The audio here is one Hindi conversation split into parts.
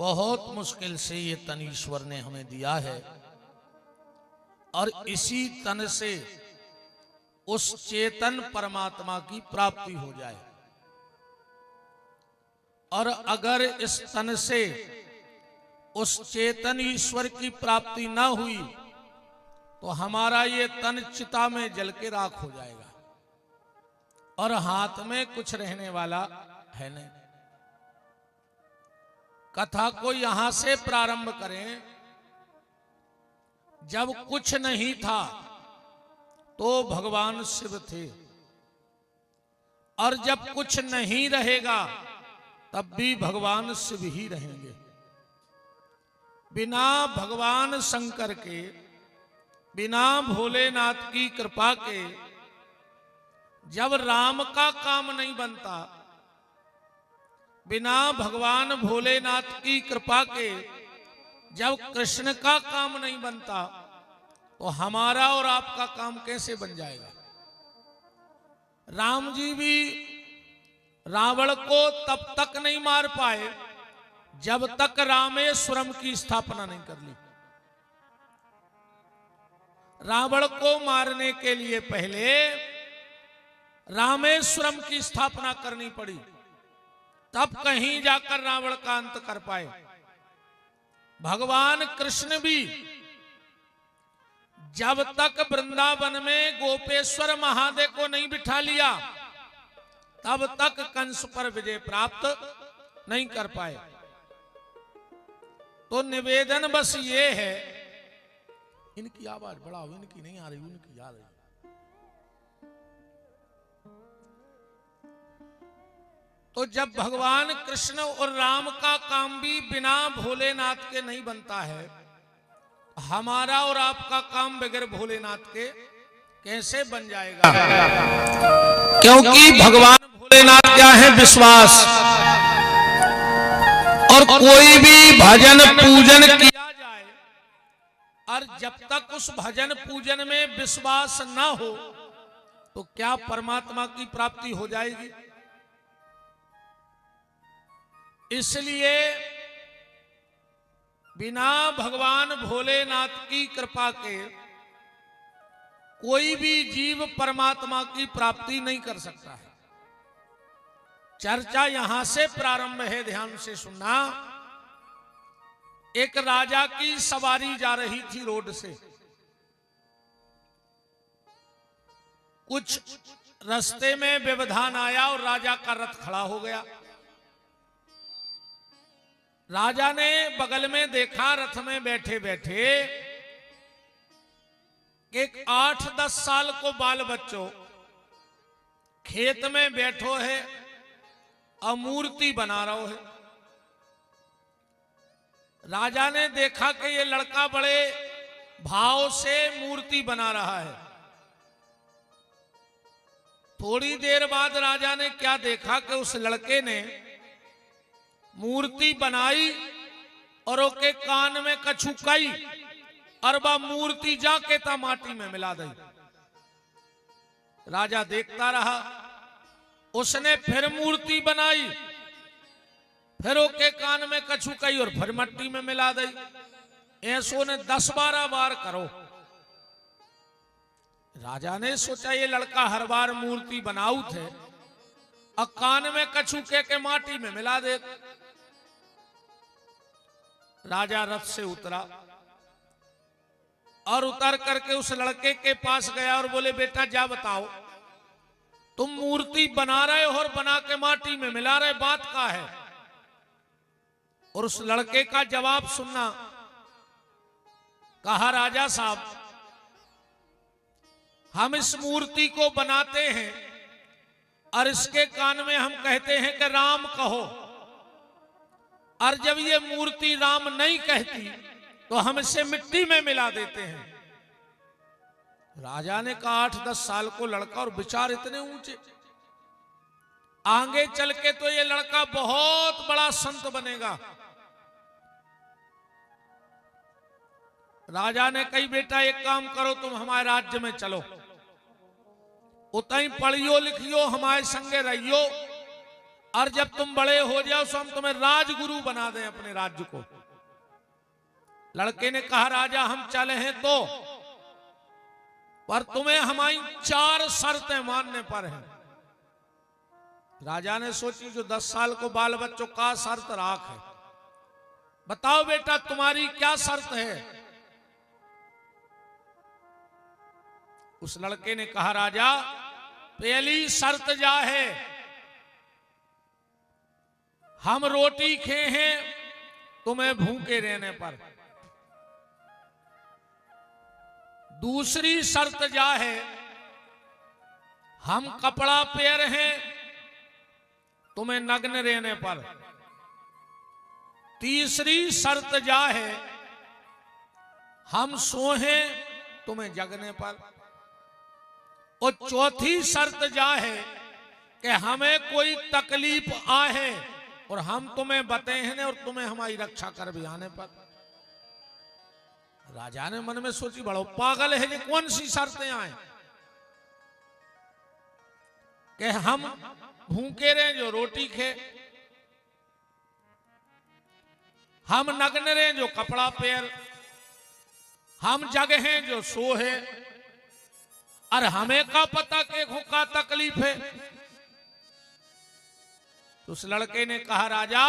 बहुत मुश्किल से ये तन ईश्वर ने हमें दिया है और इसी तन से उस चेतन परमात्मा की प्राप्ति हो जाए। और अगर इस तन से उस चेतन ईश्वर की प्राप्ति न हुई तो हमारा ये तन चिता में जल के राख हो जाएगा और हाथ में कुछ रहने वाला है नहीं। कथा को यहां से प्रारंभ करें। जब कुछ नहीं था तो भगवान शिव थे और जब कुछ नहीं रहेगा तब भी भगवान शिव ही रहेंगे। बिना भगवान शंकर के, बिना भोलेनाथ की कृपा के जब राम का काम नहीं बनता, बिना भगवान भोलेनाथ की कृपा के जब कृष्ण का काम नहीं बनता तो हमारा और आपका काम कैसे बन जाएगा। राम जी भी रावण को तब तक नहीं मार पाए जब तक रामेश्वरम की स्थापना नहीं कर ली। रावण को मारने के लिए पहले रामेश्वरम की स्थापना करनी पड़ी, तब कहीं जाकर रावण का अंत कर पाए। भगवान कृष्ण भी जब तक वृंदावन में गोपेश्वर महादेव को नहीं बिठा लिया तब तक कंस पर विजय प्राप्त नहीं कर पाए। तो निवेदन बस ये है, इनकी आवाज बढ़ाओ, इनकी नहीं आ रही, उनकी आ रही। तो जब भगवान कृष्ण और राम का काम भी बिना भोलेनाथ के नहीं बनता है, हमारा और आपका काम बगैर भोलेनाथ के कैसे बन जाएगा। क्योंकि भगवान भोलेनाथ क्या है, विश्वास। और कोई भी भजन पूजन किया जाए और जब तक उस भजन पूजन में विश्वास ना हो तो क्या परमात्मा की प्राप्ति हो जाएगी। इसलिए बिना भगवान भोलेनाथ की कृपा के कोई भी जीव परमात्मा की प्राप्ति नहीं कर सकता है। चर्चा यहां से प्रारंभ है, ध्यान से सुनना। एक राजा की सवारी जा रही थी रोड से। कुछ रास्ते में व्यवधान आया और राजा का रथ खड़ा हो गया। राजा ने बगल में देखा, रथ में बैठे बैठे एक 8-10 साल को बाल बच्चों खेत में बैठो है और मूर्ति बना रहो है। राजा ने देखा कि ये लड़का बड़े भाव से मूर्ति बना रहा है। थोड़ी देर बाद राजा ने क्या देखा कि उस लड़के ने मूर्ति बनाई और ओके कान में कछुकाई और वह मूर्ति जाके ता माटी में मिला दी। राजा देखता रहा। उसने फिर मूर्ति बनाई, फिर ओके कान में कछुकाई और फिर मट्टी में मिला दी। ऐसो ने 10-12 बार करो। राजा ने सोचा ये लड़का हर बार मूर्ति बनाऊ थे और कान में कछुके के माटी में मिला दे। राजा रथ से उतरा और उतर करके उस लड़के के पास गया और बोले, बेटा जा बताओ, तुम मूर्ति बना रहे हो और बना के माटी में मिला रहे, बात क्या है। और उस लड़के का जवाब सुनना। कहा, राजा साहब, हम इस मूर्ति को बनाते हैं और इसके कान में हम कहते हैं कि राम कहो, और जब ये मूर्ति राम नहीं कहती तो हम इसे मिट्टी में मिला देते हैं। राजा ने कहा, 8-10 साल को लड़का और विचार इतने ऊंचे, आगे चल के तो ये लड़का बहुत बड़ा संत बनेगा। राजा ने कही, बेटा एक काम करो, तुम हमारे राज्य में चलो, उतई पढ़ियो लिखियो, हमारे संगे रहियो, और जब तुम बड़े हो जाओ तो हम तुम्हें राजगुरु बना दें अपने राज्य को। लड़के ने कहा राजा हम चले हैं तो, पर तुम्हें हमारी 4 शर्तें मानने पर हैं। राजा ने सोची जो 10 साल को बाल बच्चों का शर्त राख है, बताओ बेटा तुम्हारी क्या शर्त है। उस लड़के ने कहा राजा पहली शर्त जा है, हम रोटी खे हैं तुम्हें भूखे रहने पर। दूसरी शर्त जा है, हम कपड़ा पहन हैं तुम्हें नग्न रहने पर। तीसरी शर्त जा है, हम सोहे तुम्हें जगने पर। और चौथी शर्त जा है कि हमें कोई तकलीफ आए और हम तुम्हें बतेहने और तुम्हें हमारी रक्षा कर भी आने पर। राजा ने मन में सोची बड़ो पागल है, ये कौन सी शर्तें आए कि हम भूखे रहे जो रोटी खे, हम नग्न रहे जो कपड़ा पहन, हम जगह जो सोहे, और हमें का पता के का तकलीफ है। तो उस लड़के ने कहा राजा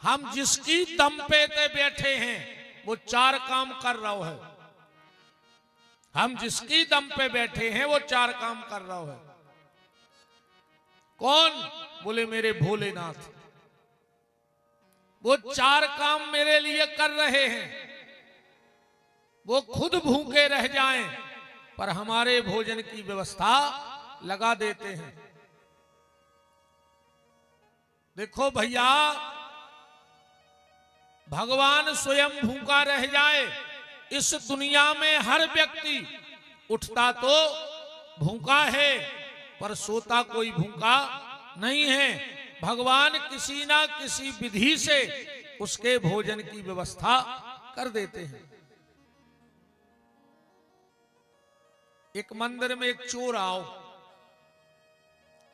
हम जिसकी दम पे ते बैठे हैं वो 4 काम कर रहा है। हम जिसकी दम पे बैठे हैं वो 4 काम कर रहा है। कौन? बोले मेरे भोलेनाथ। वो 4 काम मेरे लिए कर रहे हैं। वो खुद भूखे रह जाएं पर हमारे भोजन की व्यवस्था लगा देते हैं। देखो भैया, भगवान स्वयं भूखा रह जाए, इस दुनिया में हर व्यक्ति उठता तो भूखा है पर सोता कोई भूखा नहीं है। भगवान किसी ना किसी विधि से उसके भोजन की व्यवस्था कर देते हैं। एक मंदिर में एक चोर आओ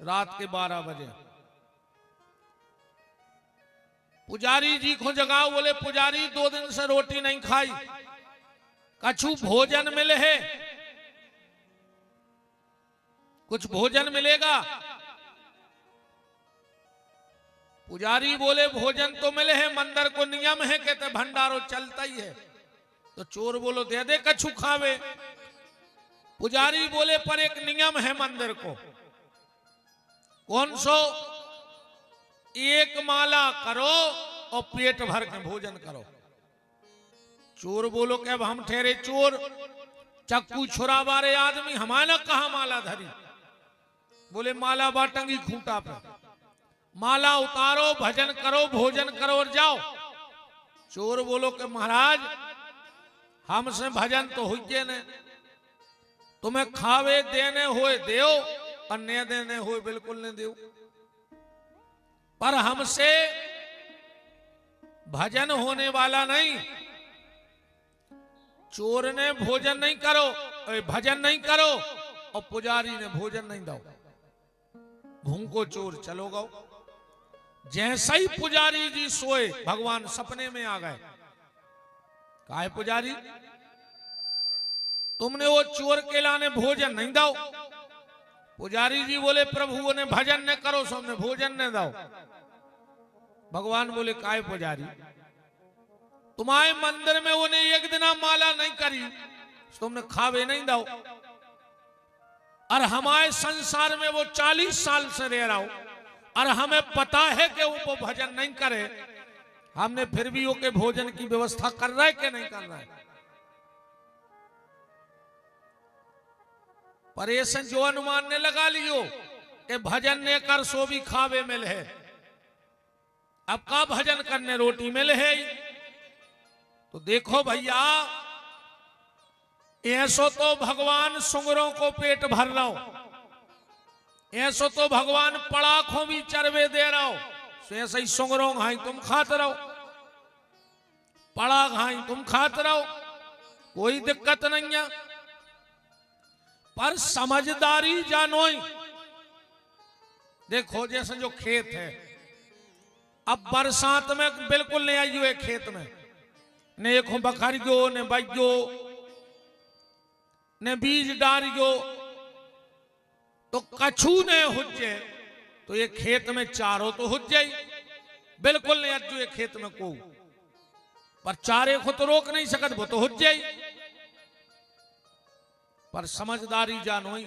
रात के 12 बजे। पुजारी जी को जगाओ। बोले पुजारी 2 दिन से रोटी नहीं खाई, कछु भोजन मिले है, कुछ भोजन मिलेगा। पुजारी बोले भोजन तो मिले है, मंदिर को नियम है कहते भंडारो चलता ही है। तो चोर बोलो दे दे कछु खावे। पुजारी बोले पर एक नियम है मंदिर को। कौन सो? 1 माला करो और पेट भर के भोजन करो। चोर बोलो कि अब हम ठहरे चोर, चक्कू छुरा बारे आदमी, हमारा कहा माला धरी। बोले माला बाटंगी खूंटा पे, माला उतारो, भजन करो, भोजन करो और जाओ। चोर बोलो कि महाराज हमसे भजन तो हुई ने, तुम्हें खावे देने होए देओ और न देने होए बिल्कुल नहीं देओ, पर हमसे भजन होने वाला नहीं। चोर ने भोजन नहीं करो, भजन नहीं करो और पुजारी ने भोजन नहीं दो, भूखो चोर चलो गो। जैसे ही पुजारी जी सोए भगवान सपने में आ गए। काहे पुजारी तुमने वो चोर के लाने भोजन नहीं दो। पुजारी जी बोले प्रभु ने भजन न करो सो हमने भोजन न दो। भगवान बोले काहे पुजारी तुम्हारे मंदिर में उन्हें 1 दिन माला नहीं करी, तुमने खावे नहीं दो, और हमारे संसार में वो 40 साल से रह रहा हो और हमें पता है कि वो भजन नहीं करे, हमने फिर भी वो के भोजन की व्यवस्था कर रहा है कि नहीं कर रहा है। पर ऐसे जो अनुमान ने लगा लियो कि भजन ने कर सो भी खावे मिल है, अब का भजन करने रोटी मिल है। तो देखो भैया ऐसो तो भगवान सुंगरों को पेट भर रहा हो, ऐसो तो भगवान पड़ाखों भी चरवे दे रहा हो, ऐसे ही सुंगरों घाई तुम खाते रहो, पड़ा घाई तुम खाते रहो, कोई दिक्कत नहीं है। पर समझदारी जानोई देखो जैसे जो खेत है, अब बरसात में बिल्कुल नहीं आई हुए खेत में, ने एक बखरियो ने बइयो ने बीज डारियो, तो कछु ने हुजे तो ये खेत में चारो तो हुज जाई, बिल्कुल नहीं अज्जू ये खेत में को, पर चारे को तो रोक नहीं सकत, वो तो हुज जाई। पर समझदारी जानोई,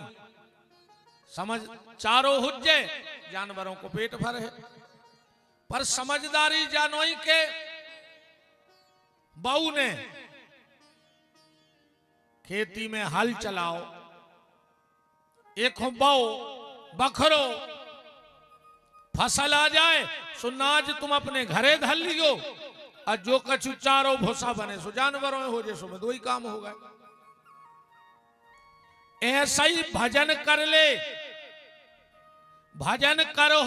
समझ चारों हुज जाए जानवरों को पेट भर है, पर समझदारी जानोई के बहू ने खेती में हल चलाओ, एक बो बखरो फसल आ जाए, सुनाज तुम अपने घरे धर लियो, और जो कछु चारो भूसा बने सो जानवरों में हो जाए, सो में दो ही काम हो गए। ऐसा ही भजन कर ले, भजन करो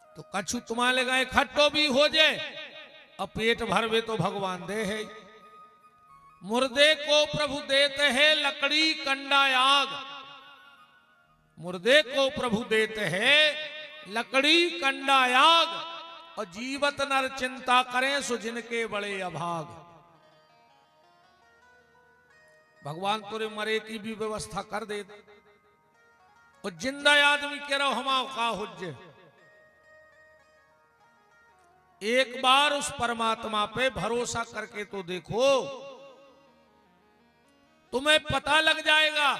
तो कछु तुम्हारे गए खट्टो भी हो जाए, और पेट भरवे तो भगवान दे है। मुर्दे को प्रभु देते हैं लकड़ी कंडा आग, मुर्दे को प्रभु देते हैं लकड़ी कंडा आग, और जीवत नर चिंता करें सो जिनके बड़े अभाग। भगवान तोरे मरे की भी व्यवस्था कर दे, और जिंदा आदमी कह रहा हमाओ का हुज्जे। एक बार उस परमात्मा पे भरोसा करके तो देखो, तुम्हें पता लग जाएगा।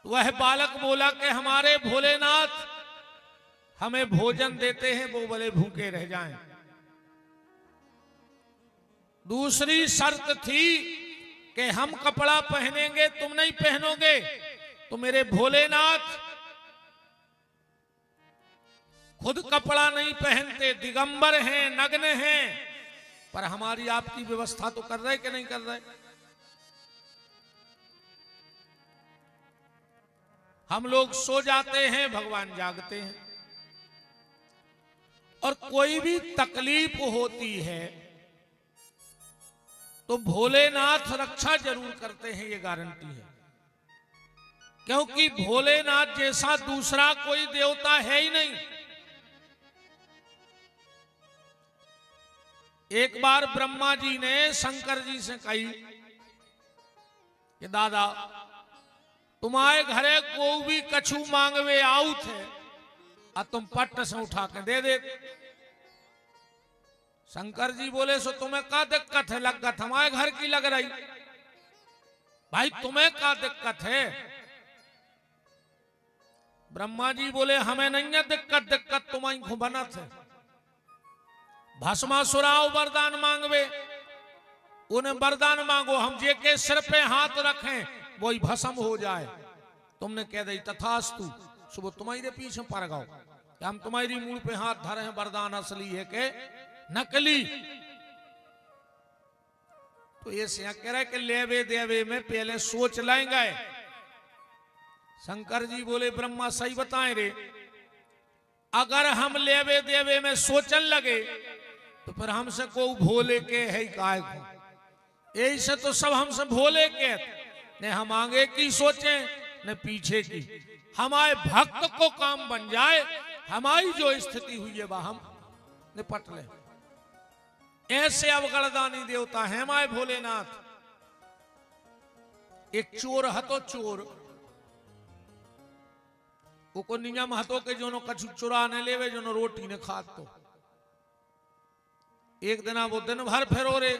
वह बालक बोला कि हमारे भोलेनाथ हमें भोजन देते हैं, वो भले भूखे रह जाएं। दूसरी शर्त थी कि हम कपड़ा पहनेंगे, तुम नहीं पहनोगे, तो मेरे भोलेनाथ खुद कपड़ा नहीं पहनते, दिगंबर हैं, नग्न हैं, पर हमारी आपकी व्यवस्था तो कर रहे कि नहीं कर रहे। हम लोग सो जाते हैं, भगवान जागते हैं, और कोई भी तकलीफ होती है तो भोलेनाथ रक्षा जरूर करते हैं, ये गारंटी है। क्योंकि भोलेनाथ जैसा दूसरा कोई देवता है ही नहीं। एक बार ब्रह्मा जी ने शंकर जी से कही कि दादा तुम्हारे घरे को भी कछु मांगवे आउत है, और तुम पट्ट से उठा के दे दे। शंकर जी बोले सो तुम्हें क्या दिक्कत है, लगत हमारे घर की लग रही, भाई तुम्हें क्या दिक्कत है। ब्रह्मा जी बोले हमें नहीं है दिक्कत, दिक्कत तुम्हारी को बनत है। भस्मासुराओ वरदान मांगवे, उन्हें वरदान मांगो, हम जे के सिर पे हाथ रखें वही भस्म हो जाए। तुमने कह दी तथास्तु, सुबह तुम्हारे पीछे पड़ गओ, हम तुम्हारी मूल पे हाथ धरे हैं, वरदान असली है के नकली। तो ये कह रहे कि लेवे देवे में पहले सोच लेंगे। शंकर जी बोले ब्रह्मा सही बताएं रे, अगर हम लेवे देवे में सोचन लगे तो फिर हमसे को भोले के है काय को, यही से तो सब हमसे भोले के, ने हम आगे की सोचे न पीछे की। हमारे भक्त को काम बन जाए, हमारी जो स्थिति हुई है वह हम निपट ले। ऐसे अवगणदानी देवता है हमारे भोलेनाथ। एक चोर हतो, चोर को नियम हतो के जो कछु चुरा ने लेवे, जो रोटी ने खात। तो एक दिन वो दिन भर फिरो रे,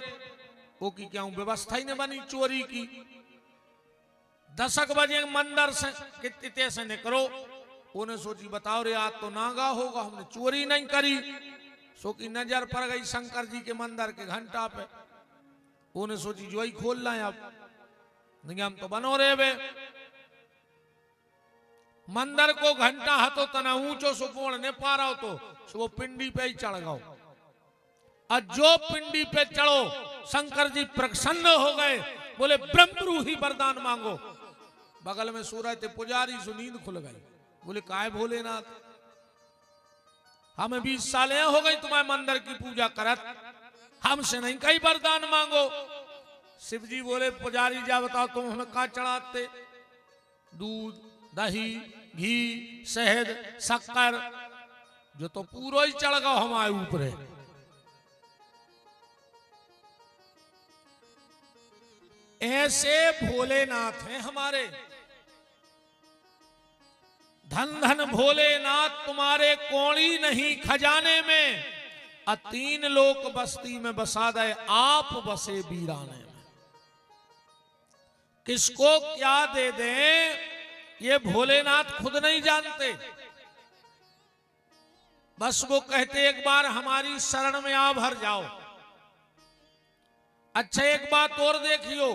वो की क्या व्यवस्था ही ने बनी चोरी की। 10 बजे मंदिर से कितने से निकलो, उन्हें सोची बताओ रे आज तो नागा होगा, हमने चोरी नहीं करी। सो की नजर पड़ गई शंकर जी के मंदिर के घंटा पे, उन्हें सोची जो ही खोल लाए, अब नियम तो बनो रे वे। मंदिर को घंटा हतो तना ऊंचो सो कोण ने पारा तो सो वो पिंडी पे ही चढ़ गओ, और जो पिंडी पे चढ़ो शंकर जी प्रसन्न हो गए, बोले ब्रह्मरूही वरदान मांगो। बगल में सूरज थे पुजारी, सो नींद खुल गई। बोले काय भोलेनाथ, हमें 20 सालें हो गई तुम्हारे मंदिर की पूजा करत, हमसे नहीं कहीं वरदान मांगो। शिव जी बोले पुजारी जा बताओ तुम हमें कहा चढ़ाते। दूध, दही, घी, शहद, शक्कर, जो तो पूरा ही चढ़ गो हमारे ऊपर है। ऐसे भोलेनाथ हैं हमारे। धन धन भोलेनाथ तुम्हारे कोड़ी नहीं खजाने में, 3 लोक बस्ती में बसा दे आप बसे वीराने में। किसको क्या दे दें ये भोलेनाथ खुद नहीं जानते। बस वो कहते एक बार हमारी शरण में आ भर जाओ। अच्छा एक बात और देखियो,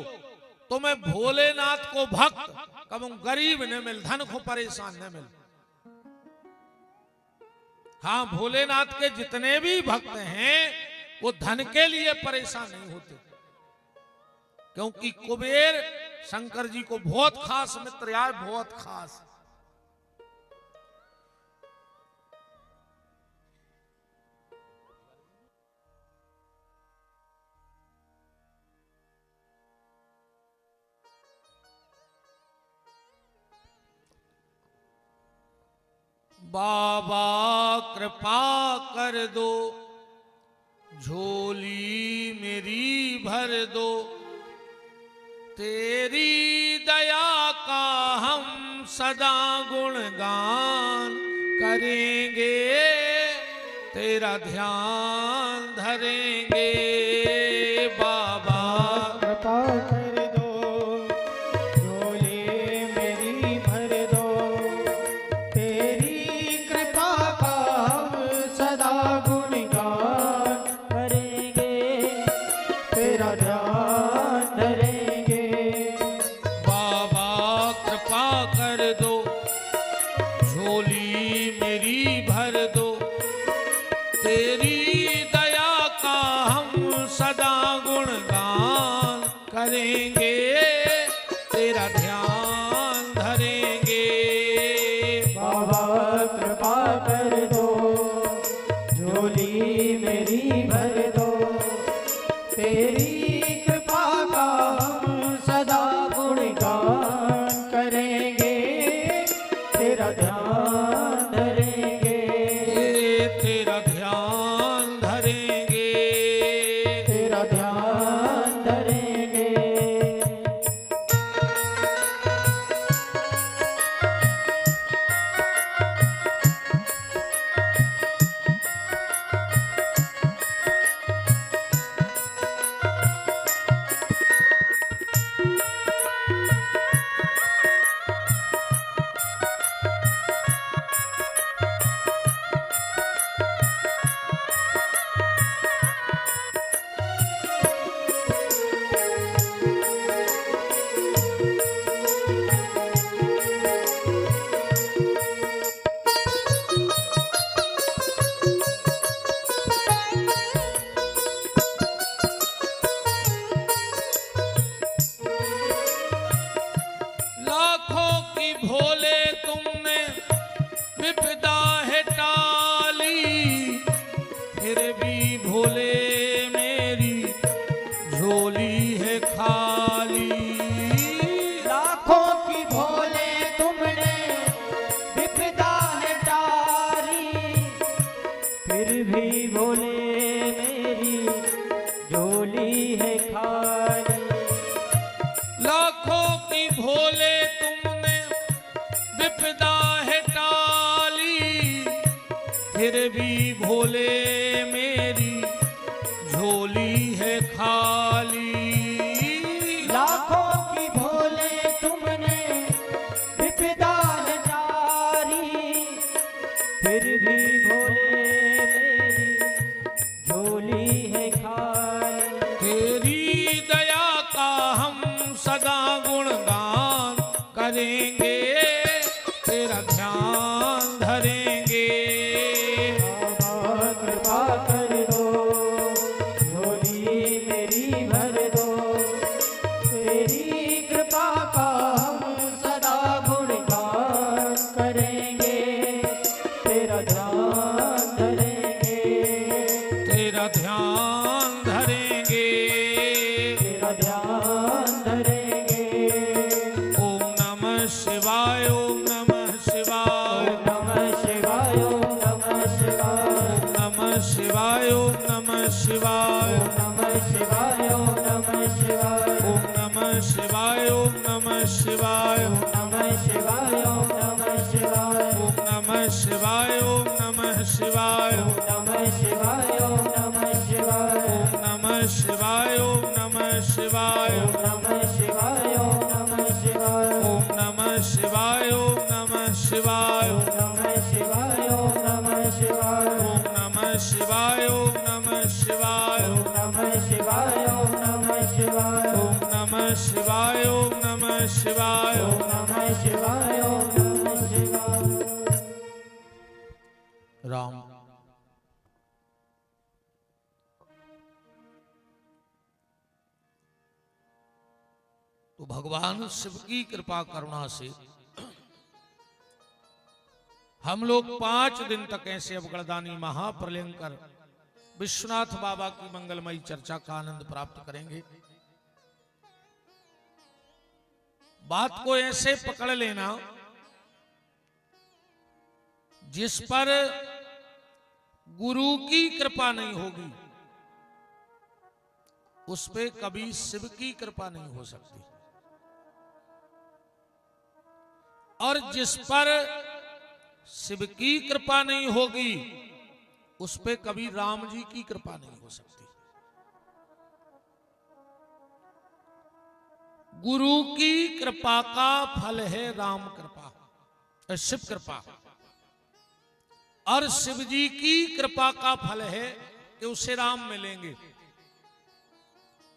तुम्हें भोलेनाथ को भक्त कब गरीब न मिल, धन को परेशान न मिल। हाँ भोलेनाथ के जितने भी भक्त हैं वो धन के लिए परेशान नहीं होते, क्योंकि कुबेर शंकर जी को बहुत खास मित्र है, बहुत खास। बाबा कृपा कर दो, झोली मेरी भर दो, तेरी दया का हम सदा गुणगान करेंगे, तेरा ध्यान धरेंगे। बाबा कृपा कर दो, झोली मेरी भर दो, तेरी कृपा का हम सदा गुणगान करेंगे, तेरा ध्यान धरेंगे। बाबा कृपा कर दो, झोली मेरी भर दो, तेरी दया का हम सदा गुणगान करेंगे, तेरा ध्यान धरेंगे। बाबा कृपा कर दो, झोली मेरी भर दो, तेरी कृपा का हम सदा गुणगान करेंगे, तेरा ध्यान धरेंगे, तेरा ध्यान धरेंगे। तेरा ध्यान धरेंगे। लाखों की भोले तुमने विपदा है टाली, फिर भी भोले मेरी झोली है खाली। लाखों की भोले तुमने विपदा है टारी, फिर भी भोले मेरी झोली है खाली। लाखों की भोले तुमने विपदा है टाली, फिर भी भोले मेरी झोली है खाली। लाखों की भोले तुमने विपदा है टारी, फिर भी भोले मेरी झोली है खाली। तेरी दया का हम सदा गुणगान करेंगे, तेरा ध्यान धरेंगे। बाबा कृपा कर दो, झोली मेरी भर दो, तेरी कृपा का हम सदा गुणगान करेंगे, तेरा ध्यान धरेंगे, तेरा ध्यान नमः शिवाय ओम नमः शिवाय ओम नमः शिवाय ओम नमः शिवाय ओम नमः शिवाय ओम नमः शिवाय ओम नमः शिवाय ओम नमः शिवाय ओम नमः शिवाय ओम नमः शिवाय ओम नमः शिवाय ओम नमः शिवाय ओम नमः शिवाय ओम नमः शिवाय ओम नमः शिवाय ओम नमः शिवाय ओम नमः शिवाय ओम नमः शिवाय ओम नमः शिवाय ओम नमः शिवाय। राम तो भगवान शिव की कृपा करुणा से हम लोग 5 दिन तक ऐसे अवगढ़दानी महाप्रलयंकर विश्वनाथ बाबा की मंगलमयी चर्चा का आनंद प्राप्त करेंगे। बात को ऐसे पकड़ लेना जिस पर गुरु की कृपा नहीं होगी उस पे कभी शिव की कृपा नहीं हो सकती, और जिस पर शिव की कृपा नहीं होगी उस पे कभी राम जी की कृपा नहीं हो सकती। गुरु की कृपा का फल है राम कृपा, शिव कृपा, और शिव जी की कृपा का फल है कि उसे राम मिलेंगे।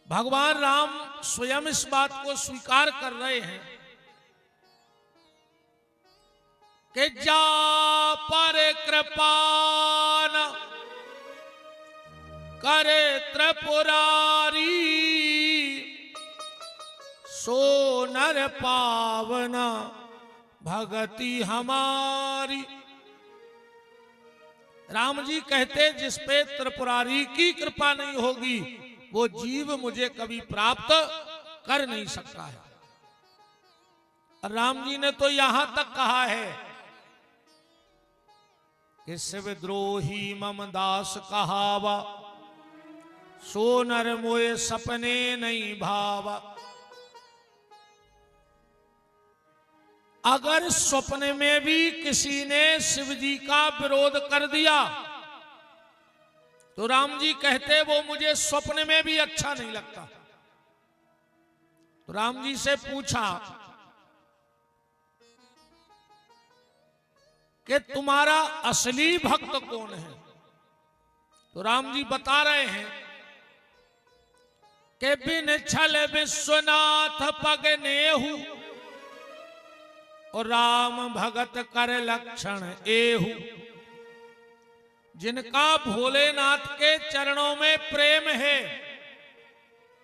भगवान राम स्वयं इस बात को स्वीकार कर रहे हैं कि जा पर कृपा न करे त्रिपुरारी सो नर पावना भगति हमारी। राम जी कहते जिस पे त्रिपुरारी की कृपा नहीं होगी वो जीव मुझे कभी प्राप्त कर नहीं सकता है। और राम जी ने तो यहां तक कहा है कि शिव द्रोही मम दास कहावा सो नर मोए सपने नहीं भावा। अगर स्वप्न में भी किसी ने शिव जी का विरोध कर दिया तो राम जी कहते वो मुझे स्वप्न में भी अच्छा नहीं लगता। तो राम जी से पूछा कि तुम्हारा असली भक्त कौन है? तो राम जी बता रहे हैं कि बिन छल विश्वनाथ पग नेहु और राम भगत कर लक्षण एहु। जिनका भोलेनाथ के चरणों में प्रेम है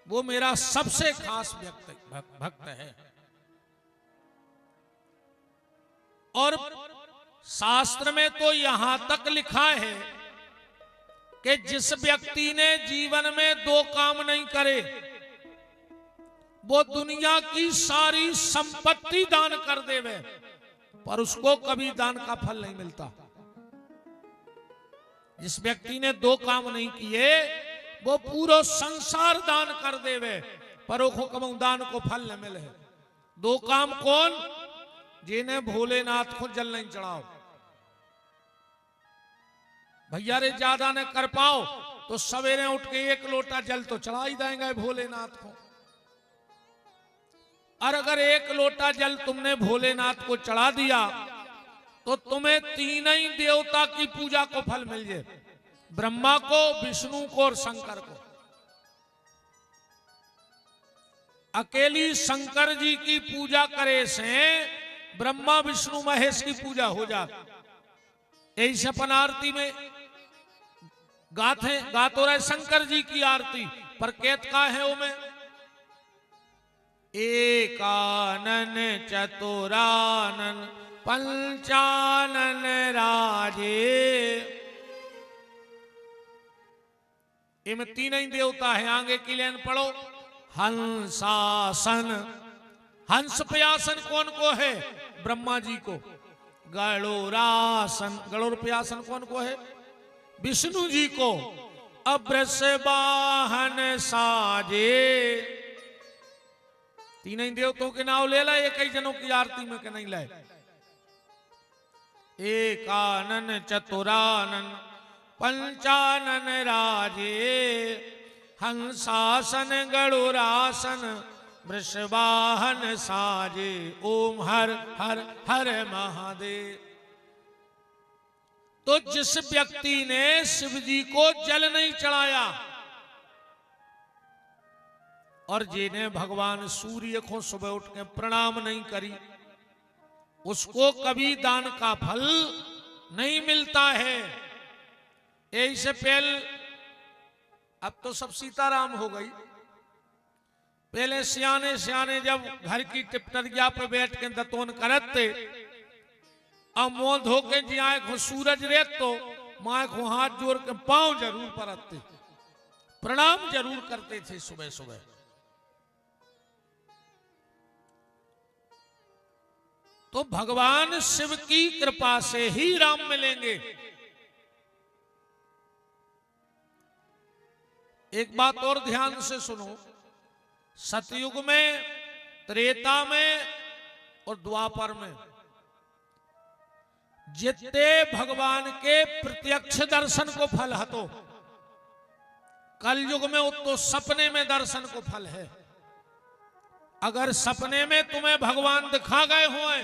वो मेरा सबसे खास भक्त है। और शास्त्र में तो यहां तक लिखा है कि जिस व्यक्ति ने जीवन में 2 काम नहीं करे वो दुनिया की सारी संपत्ति दान कर देवे पर उसको कभी दान का फल नहीं मिलता। जिस व्यक्ति ने 2 काम नहीं किए वो पूरा संसार दान कर देवे पर वो दान को फल न मिले। 2 काम कौन? जिन्हें भोलेनाथ को जल नहीं चढ़ाओ। भैया रे ज्यादा न कर पाओ तो सवेरे उठ के 1 लोटा जल तो चढ़ा ही देंगे भोलेनाथ को। और अगर 1 लोटा जल तुमने भोलेनाथ को चढ़ा दिया तो तुम्हें 3 ही देवता की पूजा को फल मिल जाए, ब्रह्मा को, विष्णु को और शंकर को। अकेली शंकर जी की पूजा करे से ब्रह्मा विष्णु महेश की पूजा हो जाती। यही अपन आरती में गातो रहे शंकर जी की आरती पर केत का है वो में एकानन चतुरानन पंचानन राजे। इनमें 3 ही देवता है। आगे की लाइन पढ़ो। हंसासन, हंस पे आसन कौन को है? ब्रह्मा जी को। गणोरासन, गणोर पे आसन कौन को है? विष्णु जी को। अब्रस वाहन साजे। 3 ही देवताओं के नाम ले ला, 1 ही जनों की आरती में के नहीं लाए। एकानन चतुरानन पंचानन राजे, हंसासन गरुरासन वृषवाहन साजे। ओम हर हर हर महादेव। तो जिस व्यक्ति ने शिव जी को जल नहीं चढ़ाया और जिन्हें भगवान सूर्य को सुबह उठ के प्रणाम नहीं करी, उसको कभी दान का फल नहीं मिलता है। यही से पहले, अब तो सब सीताराम हो गई, पहले सियाने सियाने जब घर की टिपटरिया पे बैठ के दतोन करते, अब मुंह धो के जी आए को सूरज रेत तो माए को हाथ जोड़ के पांव जरूर परतते, प्रणाम जरूर करते थे सुबह सुबह। तो भगवान शिव की कृपा से ही राम मिलेंगे। एक बात और ध्यान से सुनो, सतयुग में, त्रेता में और द्वापर में जितने भगवान के प्रत्यक्ष दर्शन को फल हतो, कलयुग में उतो सपने में दर्शन को फल है। अगर सपने में तुम्हें भगवान दिखा गए हुए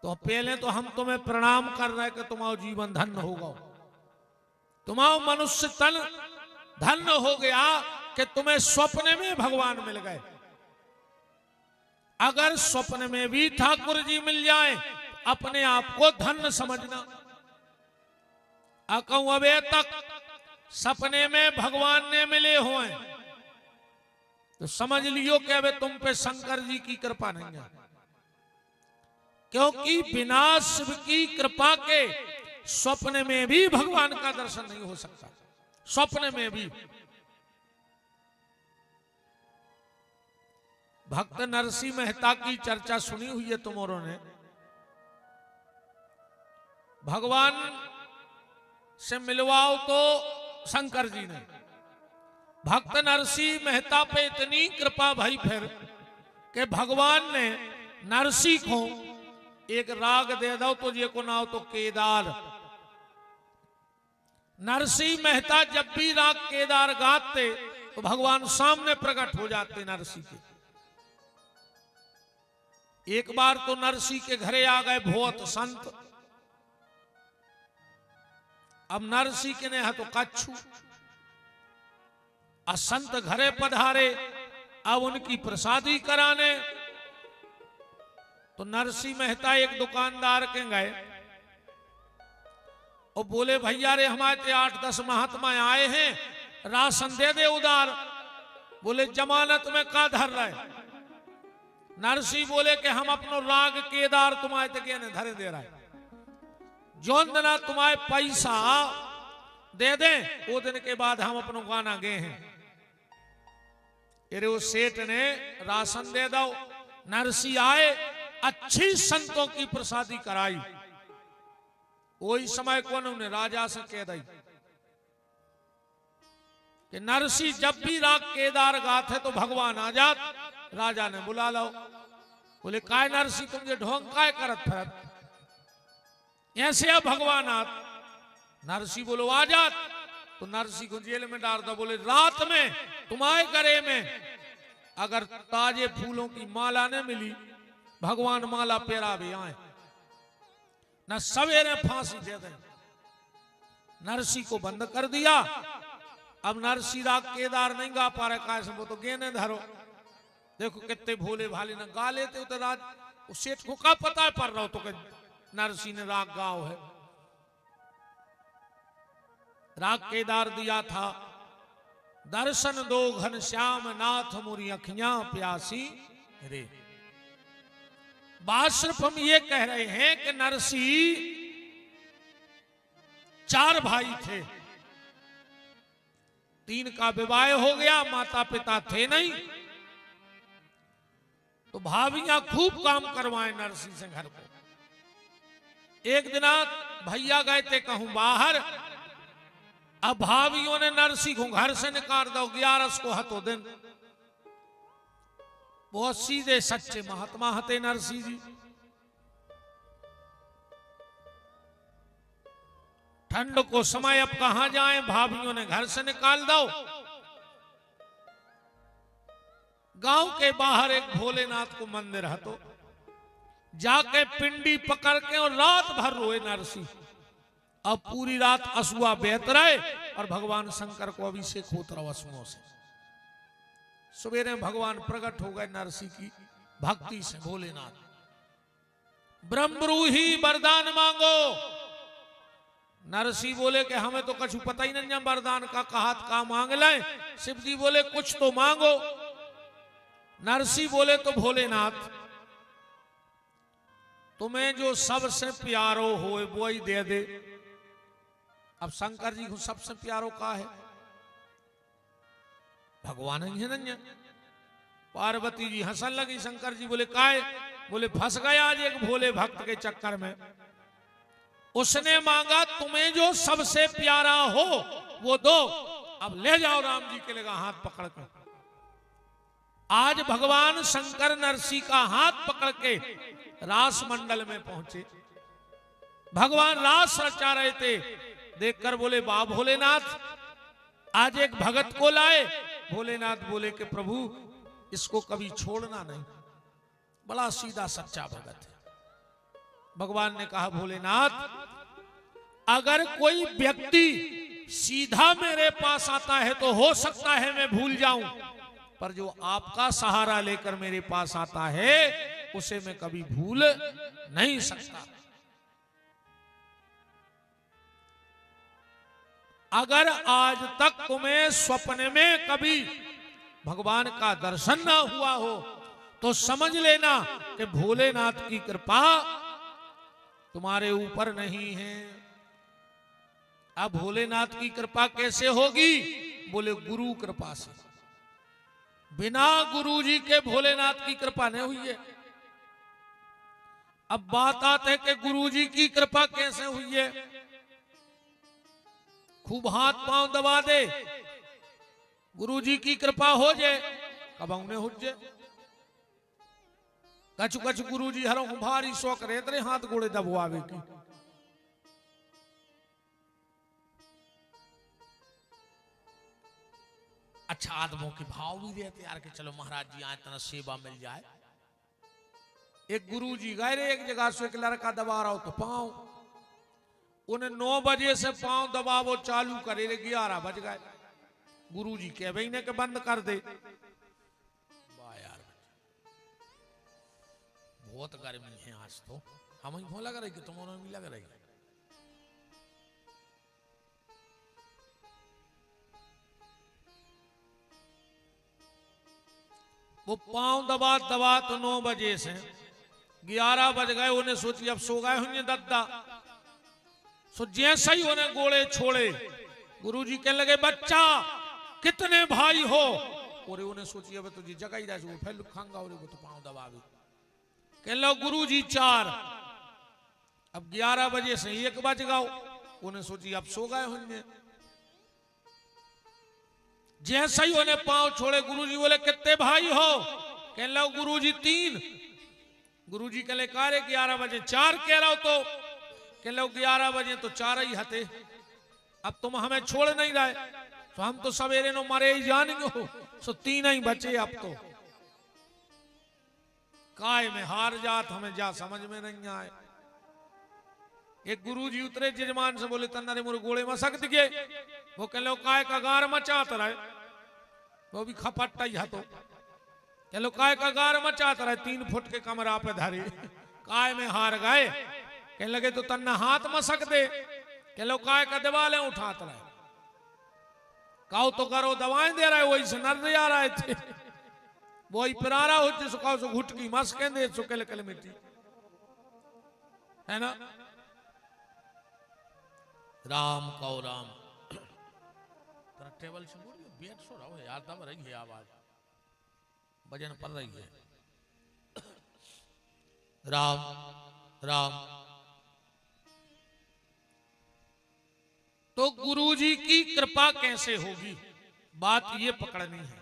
तो पहले तो हम तुम्हें प्रणाम कर रहे कि तुम्हारा जीवन धन्य होगा, तुम्हारा मनुष्य तन धन्य हो गया कि तुम्हें स्वप्न में भगवान मिल गए। अगर स्वप्न में भी ठाकुर जी मिल जाए अपने आप को धन्य समझना। अकऊं अबे तक सपने में भगवान ने मिले हुए तो समझ लियो कि अबे तुम पे शंकर जी की कृपा नहीं है, क्योंकि बिना शिव की कृपा के स्वप्न में भी भगवान का दर्शन नहीं हो सकता। स्वप्न में भी भक्त नरसिंह मेहता की चर्चा सुनी हुई है तुमोरों ने। भगवान से मिलवाओ तो शंकर जी ने, भक्त नरसिंह मेहता पे इतनी कृपा भई फिर कि भगवान ने नरसिंह को एक राग दे दो तो ये को नाव तो केदार। नरसिंह मेहता जब भी राग केदार गाते तो भगवान सामने प्रकट हो जाते नरसिंह के। एक बार तो नरसिंह के घरे आ गए बहुत संत। अब नरसिंह के ने तो कच्छू, संत घरे पधारे, अब उनकी प्रसादी कराने। तो नरसिंह मेहता एक दुकानदार के गए और बोले भैया रे हमारे 8-10 महात्मा आए हैं, राशन दे दे उधार। बोले जमानत में का धर रहे। नरसिंह बोले कि हम अपनो राग केदार तुम्हारे तक धरे दे रहा है, जौन दिना तुम्हारे पैसा दे दे वो दिन के बाद हम अपनो गाना गए हैं। अरे वो सेठ ने राशन दे दो। नरसिंह आए, अच्छी संतों की प्रसादी कराई। वही समय को उन्होंने राजा से कह दी कि नरसिंह जब भी राग केदार गाते तो भगवान आ जात। राजा ने बुला लो। बोले काय नरसिंह तुम ये ढोंग काय करत फिरत, ऐसे अब भगवान आत। नरसिंह बोलो आ जात। तो नरसिंह को जेल में डाल दो। बोले रात में तुम्हारे गले में अगर ताजे फूलों की माला न मिली, भगवान माला पेरा भी आए न, सवेरे फांसी दे दें। नरसिंह को बंद कर दिया। अब नरसिंह राग केदार नहीं गा पा रहे, कैसे वो तो गेने धरो। देखो कितने भोले भाले न गा लेते तो राज उस सेठ को का पता है पड़ रहा हो तो नरसिंह ने राग गाओ है। राग केदार दिया था। दर्शन दो घन श्याम नाथ मुरी अखियां प्यासी रे। बात सिर्फ हम ये कह रहे हैं कि नरसिंह 4 भाई थे, 3 का विवाह हो गया, माता पिता थे नहीं। तो भाभियां खूब काम करवाए नरसिंह से घर को। एक दिन भैया गए थे कहूं बाहर, अब भाभियों ने नरसिंह को घर से निकाल दो। 11 को हतो दिन। बहुत सीधे सच्चे महात्मा हते नरसिंह जी। ठंड को समय अब कहां जाएं, भाभियों ने घर से निकाल दो। गांव के बाहर एक भोलेनाथ को मंदिर है, तो जाके पिंडी पकड़ के और रात भर रोए नरसी। अब पूरी रात असुआ बहत रहे और भगवान शंकर को अभिषेक होता रहा असुओं से। सवेरे भगवान प्रकट हो गए नरसी की भक्ति से। भोलेनाथ ब्रह्मरूही वरदान मांगो। नरसी बोले कि हमें तो कुछ पता ही नहीं वरदान का, कहात का मांग लें। शिव जी बोले कुछ तो मांगो। नरसी बोले तो भोलेनाथ तुम्हें जो सबसे प्यारो हो वो ही दे दे। अब शंकर जी को सबसे प्यारो का है? भगवान ही है ना। पार्वती जी हंसन लगी। शंकर जी बोले काहे? बोले फंस गया आज एक भोले भक्त के चक्कर में। उसने मांगा तुम्हें जो सबसे प्यारा हो वो दो, अब ले जाओ राम जी के लगा हाथ पकड़ कर। आज भगवान शंकर नरसी का हाथ पकड़ के रास मंडल में पहुंचे। भगवान रास रचा रहे थे। देखकर बोले वाह भोलेनाथ, आज एक भगत को लाए। भोलेनाथ बोले कि प्रभु इसको कभी छोड़ना नहीं, बड़ा सीधा सच्चा भगत है। भगवान ने कहा भोलेनाथ अगर कोई व्यक्ति सीधा मेरे पास आता है तो हो सकता है मैं भूल जाऊं, पर जो आपका सहारा लेकर मेरे पास आता है उसे मैं कभी भूल नहीं सकता। अगर आज तक तुम्हें स्वप्न में कभी भगवान का दर्शन ना हुआ हो तो समझ लेना कि भोलेनाथ की कृपा तुम्हारे ऊपर नहीं है। अब भोलेनाथ की कृपा कैसे होगी? बोले गुरु कृपा से। बिना गुरु जी के भोलेनाथ की कृपा नहीं हुई है। अब बात आते है कि गुरु जी की कृपा कैसे हुई है। खूब हाथ पांव दबा दे, गुरु जी की कृपा हो जाए, कब उन्हें हो जाए। कछु कछु गुरु जी हरों भारी शौक रहे तेरे हाथ गोड़े दबवावे की। अच्छा आदमों के भाव भी रहते यार कि चलो महाराज जी आए तना सेवा मिल जाए। एक गुरु जी गए रे एक जगह से, एक लड़का दबा रहा हो तो पांव उन्हें 9 बजे से पांव दबावो चालू करे, 11 बज गए। गुरु जी कह भाई ने के बंद कर दे। वाह यार बहुत गर्मी है आज तो। हम ही लग रही कि तुम्हारा भी लग रही है। वो पांव दबा दबा तो 9 बजे से 11 बज गए। उन्हें सोची अब सो गए होंगे दद्दा। सो जैसे ही उन्हें गोले छोड़े गुरु जी कहने लगे बच्चा कितने भाई हो? और उन्हें सोची अब तुझे जगह ही रहा फिर खाऊंगा और वो तो पांव दबावे। कहने लगे गुरु जी 4। अब 11 बजे से 1 बज गए। उन्हें सोची अब सो गए होंगे। जैसे ही उन्हें पांव छोड़े गुरु जी बोले कितने भाई हो? कहने लगे गुरु जी 3। गुरु जी कहले कारे 11 बजे 4 कह रहा हो तो? कहने लगे 11 बजे तो 4 ही हते। अब तुम हमें छोड़ नहीं रहे तो हम तो सवेरे नो मरे ही जानेंगे हो। सो 3 ही बचे अब तो। काय में हार जात हमें जा समझ में नहीं आए। एक गुरु जी उतरे जजमान से बोले तन्नारे मोरे गोले में सक दिए। वो कह लो काय का गार मचात रहे। वो भी खपट्टा ही हतो। कह लो काय का गार मचात रहे 3 फुट के कमरा पे धरे। काय में हार गए। कहने लगे तो तन्ना हाथ मसक दे। कह लो काय का दीवालें उठात रहे। काउ तो करो दवाएं दे रहे वही से नर आ रहे थे। वही पिरारा हो जिसको काउ से घुटकी मस कहते सो कल कल मिट्टी है ना। राम कौ राम तेरा टेबल से बैठ सो रहा हो यार दब रही है आवाज भजन पड़ रही है। राम राम तो गुरु जी की कृपा कैसे होगी? बात ये पकड़नी है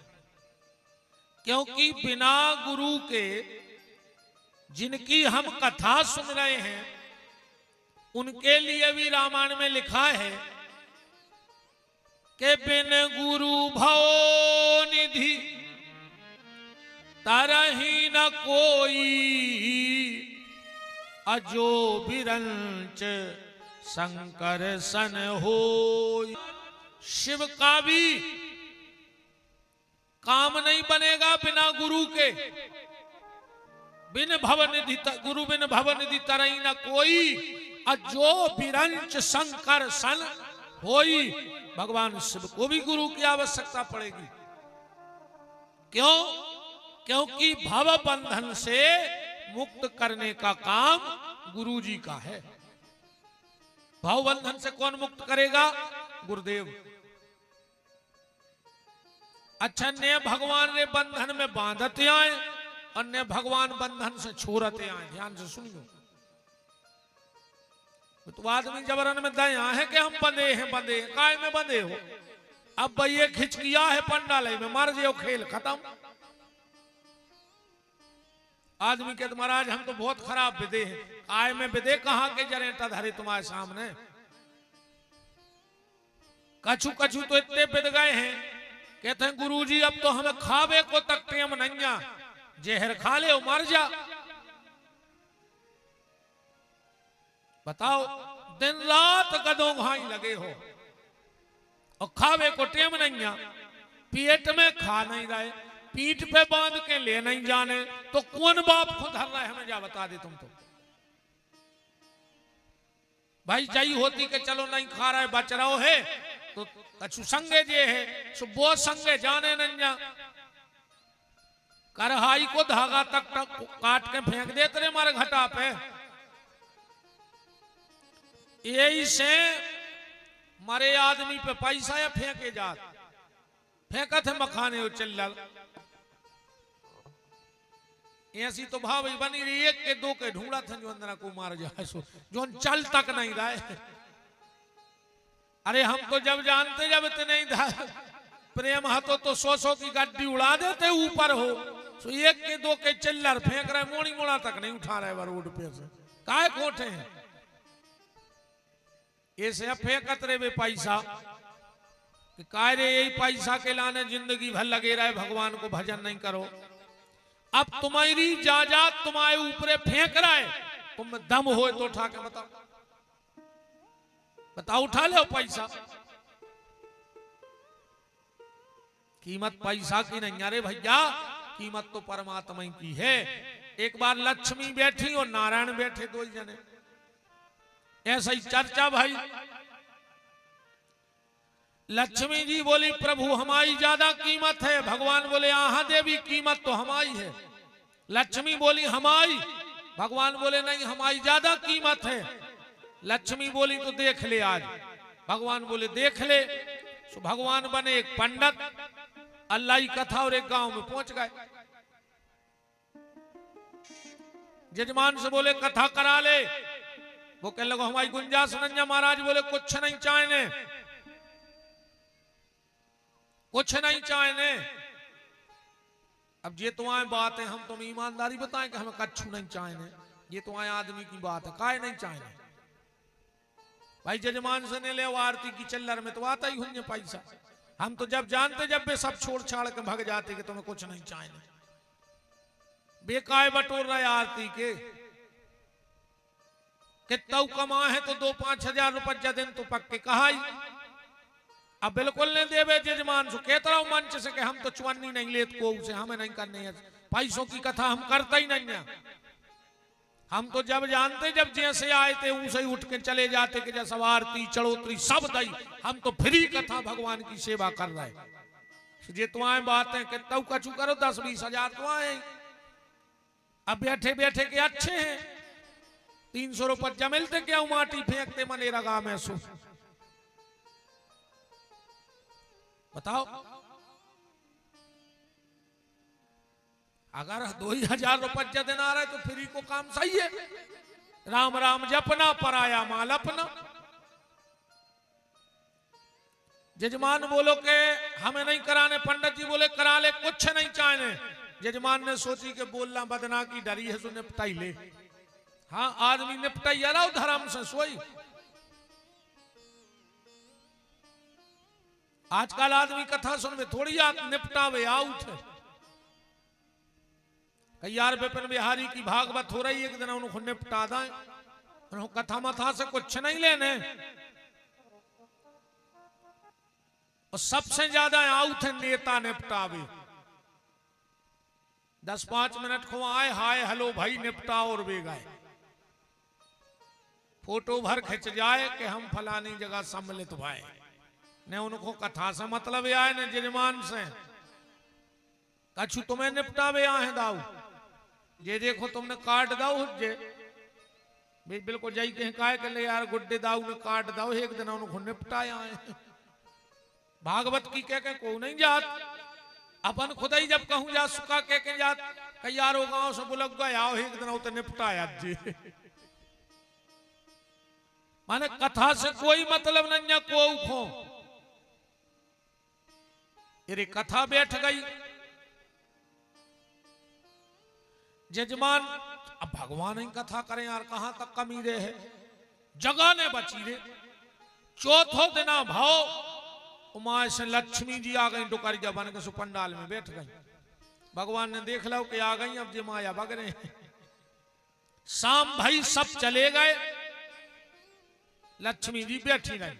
क्योंकि बिना गुरु के जिनकी हम कथा सुन रहे हैं उनके लिए भी रामायण में लिखा है कि बिन गुरु भव निधि तरही न कोई, अजो बिरंच शंकर सन होय। शिव का भी काम नहीं बनेगा बिना गुरु के। बिन भव निधि गुरु बिन भव निधि तरही न कोई, अजो बिरंच शंकर सन होई। भगवान शिव को भी गुरु की आवश्यकता पड़ेगी। क्यों? क्योंकि भव बंधन से मुक्त करने का काम गुरु जी का है। भव बंधन से कौन मुक्त करेगा? गुरुदेव। अच्छा, ने भगवान ने बंधन में बांधते आए और ने भगवान बंधन से छोड़ते आए। ध्यान से सुनियो। तो आदमी जबरन में दया है कि हम बंधे हैं, बंधे हैं। काय में बंधे हो? अब भैया खिंच गया है पंडालय में, मर जाओ, खेल खत्म। आदमी के तो महाराज हम तो बहुत खराब विदे हैं। काय में विदे कहां के जरेटा धरे तुम्हारे सामने। कछु कछु तो इतने विद गए हैं, कहते हैं गुरुजी अब तो हमें खावे को तक टेम नहीं, जहर खा ले मर जा। बताओ, दिन रात गदों घाई लगे हो और खावे को टेम नहीं, पेट में खा नहीं रहे, पीठ पे बांध के ले नहीं जाने, तो कौन बाप खुद हर रहा है? हमें जा बता दे तुम तो। भाई जई होती कि चलो नहीं खा रहा है, बच रहो है, तो कछु संगे जे है सो वो संगे जाने नहीं जा। करहाई को धागा तक काट के फेंक देते रे मारे घाटा पे। यही से मरे आदमी पे पैसा या फेंके जात, फेंका थे मखाने हो चिल्लल। ऐसी तो भाव बनी रही, एक के दो के ढूंढा था जो अंदर को मार जाए, सो जो चल तक नहीं रहे। अरे हम तो जब जानते जब इतने नहीं था प्रेम हाथों तो 100 की गड्डी उड़ा देते ऊपर हो, सो एक के दो के चिल्लर फेंक रहे, मोड़ी मोड़ा तक नहीं उठा रहे रोड पे से। काय कोठे हैं ऐसे फेंकत रे वे पैसा कि काय रे यही पैसा के लाने जिंदगी भर लगे रहे, भगवान को भजन नहीं करो। अब तुम्हारी जायदाद तुम्हारे ऊपर फेंक रहा है, तुम दम हो तो उठा के बताओ, बताओ उठा लो पैसा। कीमत पैसा की नहीं, अरे भैया कीमत तो परमात्मा की है। एक बार लक्ष्मी बैठी और नारायण बैठे, दो जने, ऐसा ही चर्चा भाई। लक्ष्मी जी बोली प्रभु हमारी ज्यादा कीमत है, भगवान बोले आहा देवी कीमत तो हमारी है। लक्ष्मी बोली हमारी, भगवान बोले नहीं हमारी ज्यादा कीमत है। लक्ष्मी बोली तो देख ले आज, भगवान बोले देख ले। तो भगवान बने एक पंडित, अल्लाह की कथा और एक गांव में पहुंच गए। जजमान से बोले कथा करा ले, वो कहने लगा हमारी गुंजाइश नहीं। महाराज बोले कुछ नहीं चाहने, कुछ नहीं चाहने। अब ये तो आए बात है, हम तुम ईमानदारी बताएं कि हमें कछु नहीं चाहने, ये तो आए आदमी की बात है, काय नहीं चाहने। भाई जजमान से ने ले आरती की चिल्लर में तो आता ही हुन्ने पैसा। हम तो जब जानते जब वे सब छोड़ छाड़ के भाग जाते कि तुम्हें कुछ नहीं चाहने। बेकाय बटोर रहे आरती के, कितना कमा है तो 2-5 हजार रुपया दिन तो पक्के कहा ही। अब बिल्कुल नहीं देवे जजमान सो कहता रहा मंच से कि हम तो चुन्नी नहीं लेते को उसे, हमें नहीं करनी है पैसों की कथा, हम करता ही नहीं है। हम तो जब जानते जब जैसे आए थे उसे ही उठ के चले जाते कि जैसा आरती चढ़ोतरी सब दई, हम तो फ्री कथा भगवान की सेवा कर रहे। जे तो आए बात है कि तू कछु करो 10-20 हजार तो आए। अब बैठे बैठे के अच्छे हैं, 300 रुपया मिलते क्या माटी फेंकते मने रगा में सो। बताओ अगर 2000 रुपया दिन आ रहा है तो फ्री को काम सही है। राम राम जपना पराया माल अपना। जजमान बोलो के हमें नहीं कराने, पंडित जी बोले करा ले, कुछ नहीं चाहने। जजमान ने सोची के बोलना बदना की डरी है, सो निपटाई ले। हाँ आदमी निपटाई रहा धर्म से सोई। आजकल आदमी कथा सुन में थोड़ी आप निपटावे आउट है। यार विपिन बिहारी की भागवत हो रही, एक दिन उनको निपटा दें, उनको कथा मथा से कुछ नहीं लेने। और सबसे ज्यादा आउट है नेता निपटावे। 10-5 मिनट को आए हाय हेलो भाई निपटाओ और वे गए। फोटो भर खिंच जाए कि हम फलानी जगह सम्मिलित भाई ने, उनको कथा से मतलब आए ने जजमान से कछु तुम्हें निपटावे आए दाऊ ये देखो तुमने काट दाऊ जे बिल्कुल जाई के काय के ले यार गुड्डे दाऊ ने काट दाऊ एक दिन उनको निपटाए आए। भागवत की कह के को नहीं जात, अपन खुद ही जब कहूं जा सुखा कह के जात कई यारो गांव से बुलक गए आओ एक दिन तो निपटाया जी। माने कथा से कोई मतलब नहीं को खो ये कथा बैठ गई। जजमान अब भगवान ही कथा करें यार कहां तक कमी रे है, जगह ने बची रे। चौथो दिना भाव उमा से लक्ष्मी जी आ गई डुकारिया बन के सुपंडाल में बैठ गई। भगवान ने देख लो कि आ गई अब जे माया भग रहे। शाम भाई सब चले गए, लक्ष्मी जी बैठी रही।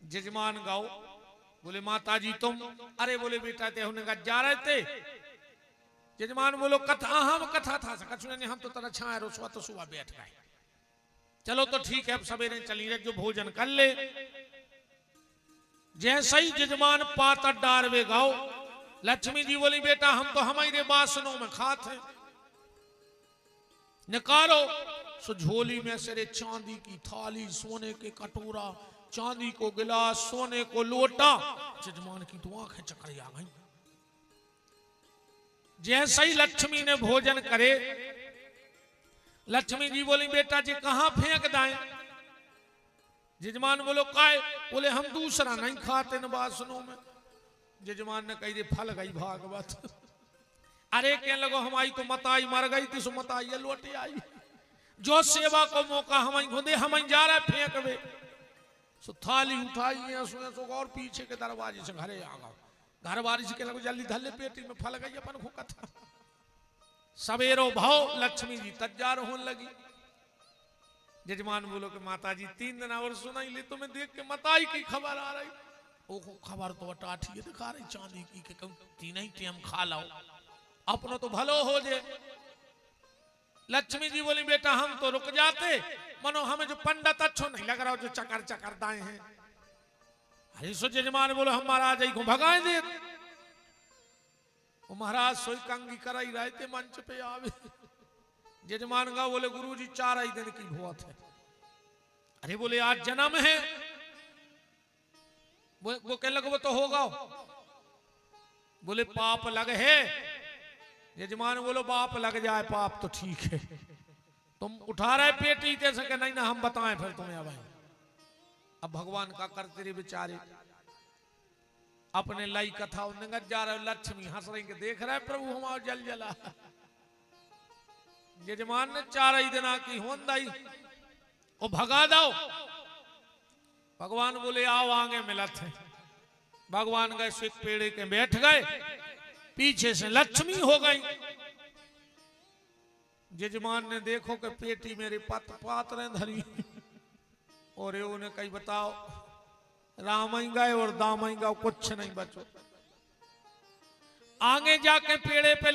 जजमान गाओ बोले माता जी तुम, अरे बोले बेटा ते उन्हें जा रहे थे। जजमान बोलो कथा, हम कथा था कछु नहीं, हम तो तरह छाए रोसवा तो सुबह बैठ गए। चलो तो ठीक है अब सवेरे चली रहे जो भोजन कर ले। जैसे ही जजमान पातर डारवे गाओ, लक्ष्मी जी बोली बेटा हम तो हमारे बासनों में खाते हैं, निकालो। सो झोली में से चांदी की थाली, सोने के कटोरा, चांदी को गिलास, सोने को लोटा। जजमान की तो आंखें चकरी आ गई। जैसे ही लक्ष्मी ने भोजन करे, लक्ष्मी जी बोली बेटा जी कहां फेंक दाएं। जजमान बोलो काय, बोले हम दूसरा नहीं खाते न बासनों में। जजमान ने कही फल गई भागवत। अरे कह लगो हमारी तो मताई मर गई थी, सो मताई लौटी आई। जो सेवा को मौका हम खुदे हम जा रहे फेंक वे। सो थाली उठाई सो और पीछे के दरवाजे से घरे आ गए। घर बारिश के लगो जल्दी धल्ले पेटी में फल गई अपन को कथा। सवेरो भाव लक्ष्मी जी तैयार होने लगी। जजमान बोलो कि माता जी 3 दिन और सुनाई ले, तुम्हें देख के मताई की खबर आ रही। ओ खबर तो टाठी दिखा रही चांदी की के तीन ही टाइम खा लाओ अपनो तो भलो हो जे। लक्ष्मी जी बोली बेटा हम तो रुक जाते, मनो हमें जो पंडित अच्छो नहीं लग रहा जो चकर चकर दाए हैं। अरे सो जजमान बोलो हम महाराज को भगाए दे। वो महाराज सोई कंगी कराई रहते मंच पे आवे। जजमान का बोले गुरु जी 4 ही दिन की भूत है। अरे बोले आज जन्म है। वो कह लगे वो तो होगा। बोले पाप लग है। यजमान बोलो बाप लग जाए पाप तो ठीक है, तुम उठा रहे पेटी दे सके नहीं ना हम बताएं फिर तुम्हें। अब अब भगवान का करते रहे बेचारे अपने लाई कथा निगत जा रहे। लक्ष्मी हंस रही के देख रहे प्रभु हमारा जल जला। यजमान ने 4 ही दिन की होंदाई वो भगा दो। भगवान बोले आओ आगे मिलत है। भगवान गए स्विक पेड़े के बैठ गए, पीछे से लक्ष्मी हो गई। जजमान ने देखो कि पेटी मेरे पात रहे धरी और ये उन्हें कहीं बताओ राम ही गए और दाम ही गए, कुछ नहीं बचो। आगे जाके पेड़े पे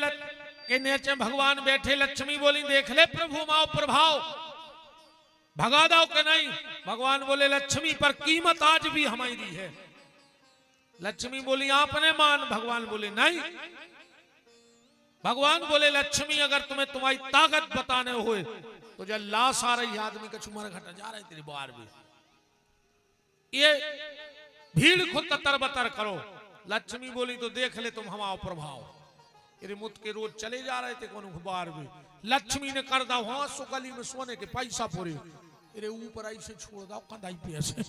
के नीचे भगवान बैठे। लक्ष्मी बोली देख ले प्रभु माओ प्रभाव भगा दो के नहीं। भगवान बोले लक्ष्मी पर कीमत आज भी हमारी है। लक्ष्मी बोली आपने मान। भगवान बोले नहीं। भगवान बोले लक्ष्मी अगर तुम्हें तुम्हारी ताकत बताने हुए तो जब लाश आ रही आदमी का चुमर घटा जा रहे तेरी बार भी ये भीड़ खुद ततर बतर करो। लक्ष्मी बोली तो देख ले तुम हमारा प्रभाव। तेरे मुत के रोज चले जा रहे थे कौन बार भी। लक्ष्मी ने कर दो हाँ सुकली में सोने के पैसा पूरे तेरे ऊपर ऐसे छोड़ दो कंधाई पे ऐसे।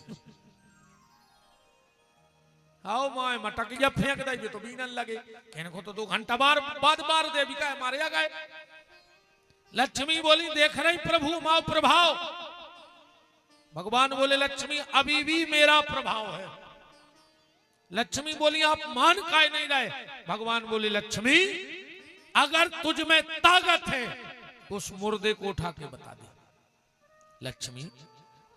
आओ माए मटकिया फेंक दे तो बीनन लगे। कहने को तो 2 घंटा बाद दे भी का मारे गए। लक्ष्मी बोली देख रही प्रभु मां प्रभाव। भगवान बोले लक्ष्मी अभी भी मेरा प्रभाव है। लक्ष्मी बोली आप मान काहे नहीं रहे। भगवान बोले लक्ष्मी अगर तुझ में ताकत है उस मुर्दे को उठा के बता दे। लक्ष्मी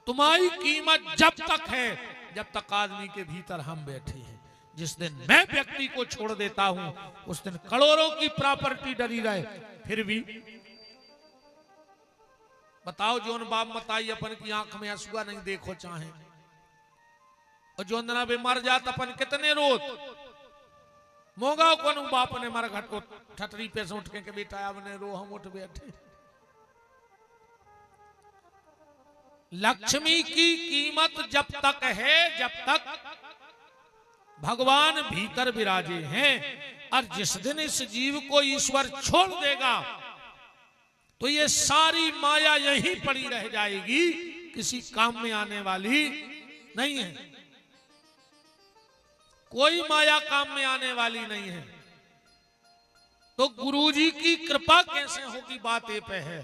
तुम्हारी कीमत जब तक है जब तक आदमी के भीतर हम बैठे हैं। जिस दिन मैं व्यक्ति को छोड़ देता हूं उस दिन करोड़ों की प्रॉपर्टी डरी रहे फिर भी। बताओ जोन बाप मताई अपन की आंख में आंसुआ नहीं देखो चाहे और जो अंदना बे मर जात अपन कितने रोत। मोगा को बाप ने मर घट को ठटरी पे से उठ के बेटा आपने रो हम उठ बैठे। लक्ष्मी की कीमत जब तक है जब तक भगवान भीतर विराजे हैं। और जिस दिन इस जीव को ईश्वर छोड़ देगा तो ये सारी माया यहीं पड़ी रह जाएगी, किसी काम में आने वाली नहीं है। कोई माया काम में आने वाली नहीं है। तो गुरुजी की कृपा कैसे होगी बात ये पे है।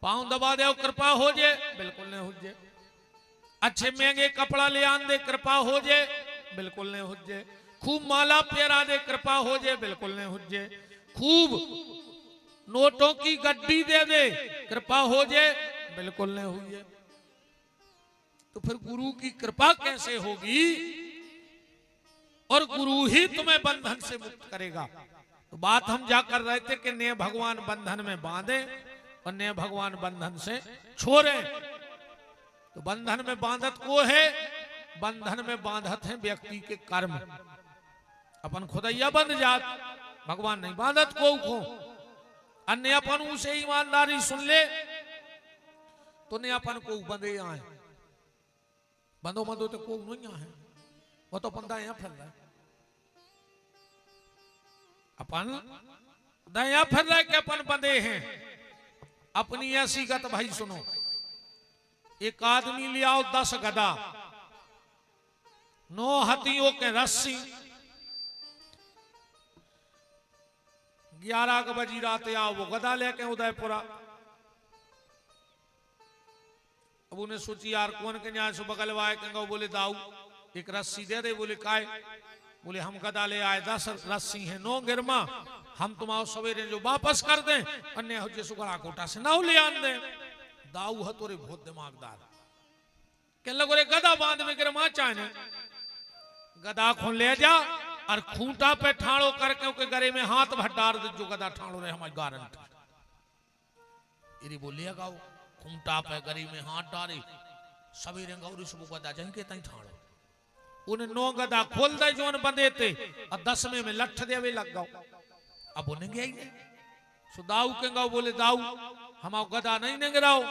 पांव दबा दे कृपा हो जाए बिल्कुल नहीं हो जाए। अच्छे महंगे कपड़ा ले आन दे कृपा हो जाए बिल्कुल नहीं हो जाए। खूब माला फेरा दे कृपा हो जाए बिल्कुल नहीं हो जाए। खूब नोटों की गड्डी दे दे कृपा हो जाए बिल्कुल नहीं हुई। तो फिर गुरु की कृपा कैसे होगी। और गुरु ही तुम्हें बंधन से मुक्त करेगा। तो बात हम जा कर रहे थे कि ने भगवान बंधन में बांधे और ने भगवान बंधन से छोड़े। तो बंधन में बांधत को है, बंधन में बांधत है व्यक्ति के कर्म। अपन खुदैया बंध जात, भगवान नहीं बांधत को अन्य अपन उसे ईमानदारी सुन ले तो ने अपन को बंधे आए। बंधो बंधो तो को नहीं आए, वो तो बंदा यहाँ फिर रहा है। अपन दया फिर रहा है कि अपन बंधे हैं। अपनी ऐसी गत भाई सुनो, एक आदमी ले आओ 10 गदा, 9 हाथियों के रस्सी, 11 के बजी रात आओ वो गदा लेके उदयपुरा। अब उन्हें सोची यार कौन के न्याय से बगल वाए कहेंगे। बोले दाऊ एक रस्सी दे दे। बोले काय। बोले हम गदा ले आए 10 रस्सी है 9 गिरमा, हम तुम्हारो सवेरे जो वापस कर दें अन्य हो जे सुगड़ा कोटा से ना ले आन दे। दाऊ है तोरे बहुत दिमागदार के लगो रे गदा बांध में गिरमा चाहे गदा खोल ले जा और खूंटा पे ठाड़ो करके उसके गरे में हाथ भट्टार दे जो गदा ठाड़ो रहे हमारी गारंटी। इरी बोलिए गाओ खूंटा पे गरी में हाथ डारे सवेरे गौरी सुबह गदा जहीं के तहीं ठाड़ो। उन्हें 9 गदा खोल दे जो बंधे थे और 10वें में लठ देवे लग गओ। अब उन्हें गया ही नहीं। सो दाऊ के गाओ बोले दाऊ हमारा गदा नहीं निगराओ।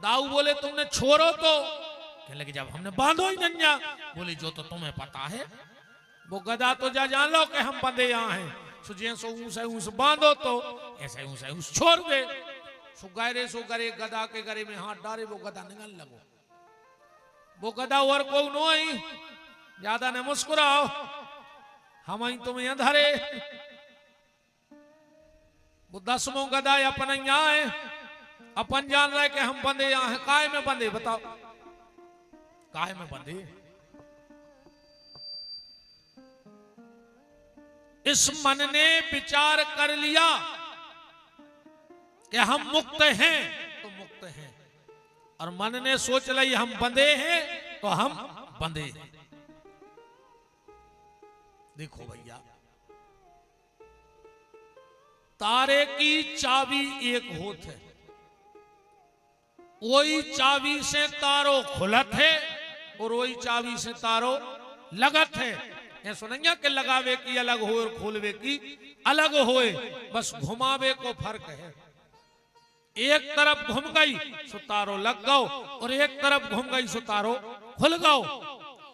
दाऊ बोले तुमने छोड़ो तो कहने लगे जब हमने बांधो ही नहीं। बोले जो तो तुम्हें पता है वो गदा तो जा जान लो कि हम बंधे यहाँ हैं। सो जैसो ऊंस बांधो तो ऐसे ऊंस छोड़ दे। सो गहरे सो गरे गदा के गरे में हाथ डारे वो गदा निगल लगो। वो गदा और को नो ही ज्यादा ने मुस्कुराओ हम ही तुम्हें अंधारे। वो 10वां गदा अपन यहाँ है। अपन जान रहे कि हम बंधे यहाँ हैं। काय में बंधे बताओ काय में बंधे। इस मन ने विचार कर लिया कि हम मुक्त हैं तो मुक्त हैं और मन ने सोच ली हम बंधे हैं तो हम बंधे हैं। देखो भैया तारे की चाबी एक होत है, वही चाबी से तारो खुलत है और वही चाबी से तारो लगत है। ये सुनेंगे कि लगावे की अलग हो और खोलवे की अलग होए, बस घुमावे को फर्क है। एक तरफ घूम गई सो तारो लग गओ और एक तरफ घूम गई सो तारो खुल गओ।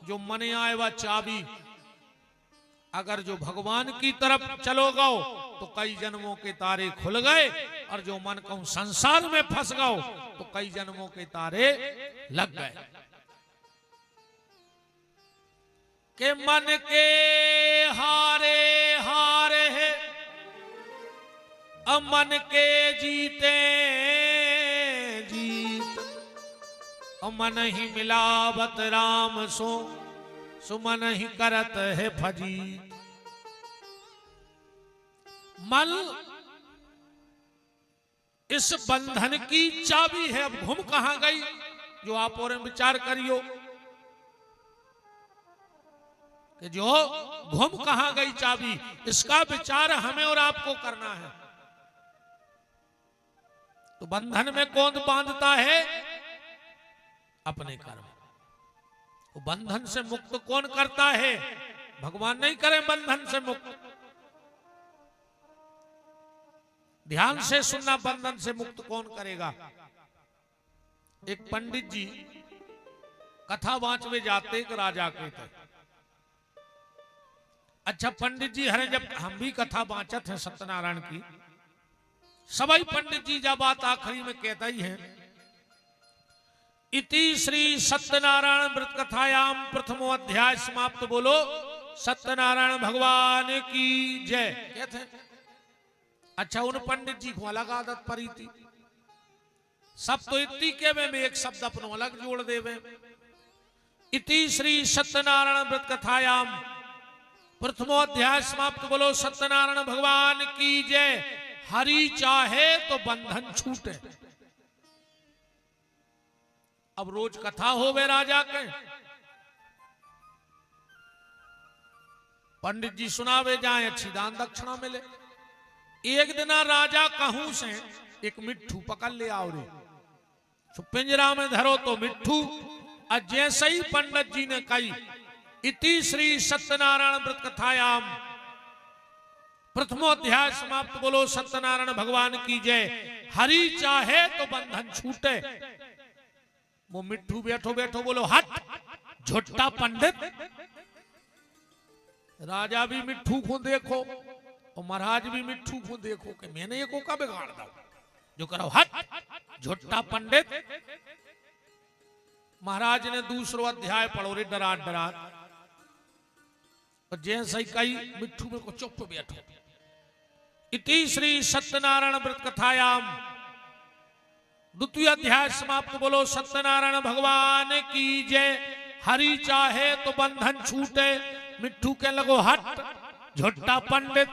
जो मने आए वह चाबी अगर जो भगवान की तरफ चलो गओ तो कई जन्मों के तारे खुल गए और जो मन कहूं संसार में फंस गओ तो कई जन्मों के तारे लग गए। के मन के हारे हारे है मन के जीते जीत, मन ही मिलावत राम सो, सुमन ही करत है फजीत। मन इस बंधन की चाबी है। अब घूम कहां गई, जो आप और विचार करियो कि जो घूम कहां गई चाबी, इसका विचार हमें और आपको करना है। तो बंधन में कौन बांधता है? अपने कर्म। तो बंधन से मुक्त कौन करता है? भगवान नहीं करे बंधन से मुक्त। ध्यान से सुनना, बंधन से मुक्त कौन करेगा? एक पंडित जी कथा बांचवे जाते एक राजा के थे। अच्छा पंडित जी हरे, जब हम भी कथा बांचत हैं सत्यनारायण की, सभी पंडित जी जब बात आखिरी में कहता ही है, इति श्री सत्यनारायण व्रत कथायाम प्रथमो अध्याय समाप्त। बोलो सत्यनारायण भगवान की जय कहते हैं। अच्छा उन पंडित जी को अलग आदत पड़ी थी, सब तो इति के में एक शब्द अपनो अलग जोड़ देवे। इति श्री सत्यनारायण व्रत कथायाम प्रथमो अध्याय समाप्त। बोलो सत्यनारायण भगवान की जय। हरि चाहे तो बंधन छूटे। अब रोज कथा होवे राजा के, पंडित जी सुनावे जाए, अच्छी दान दक्षिणा मिले। एक दिन राजा कहूं से एक मिट्ठू पकड़ ले आओ रे, तो पिंजरा में धरो तो मिट्ठू। और जैसे ही पंडित जी ने कही इति श्री सत्यनारायण व्रत कथायाम प्रथमोध्याय समाप्त। बोलो सत्यनारायण भगवान की जय। हरि चाहे तो बंधन छूटे। वो मिट्ठू बैठो बैठो बोलो हट झुट्टा पंडित। राजा भी मिट्ठू को देखो और महाराज भी मिट्ठू को देखो कि मैंने ये को कब बिगाड़ दा, जो करो हट झुट्टा पंडित। महाराज ने दूसरो अध्याय पढ़ो रे डरात डरात, और जैसे ही कही मिट्ठू में को चुप बैठो। इति श्री सत्यनारायण व्रत कथायाम द्वितीय अध्याय समाप्त। बोलो सत्यनारायण भगवान की जय। हरि चाहे तो बंधन छूटे। मिट्ठू के लगो हट झुट्टा पंडित।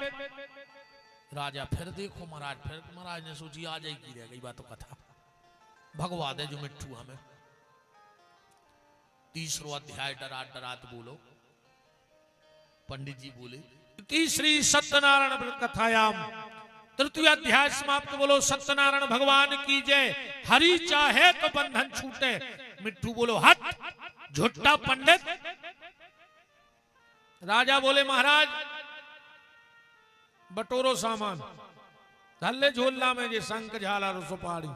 राजा फिर देखो महाराज, फिर महाराज ने सोची आ जाएगी, रह गई बात कथा, भगवा दे जो मिट्ठू हमें। तीसरो अध्याय डरात डरात बोलो। पंडित जी बोले श्री सत्यनारायण व्रत कथायाम तृतीय अध्याय समाप्त। बोलो सत्यनारायण भगवान की जय। हरि चाहे तो बंधन छूटे। मिट्ठू बोलो हट झुट्टा पंडित। राजा बोले महाराज बटोरो सामान, धल्ले झोला में जे शंख झालर सुपारी।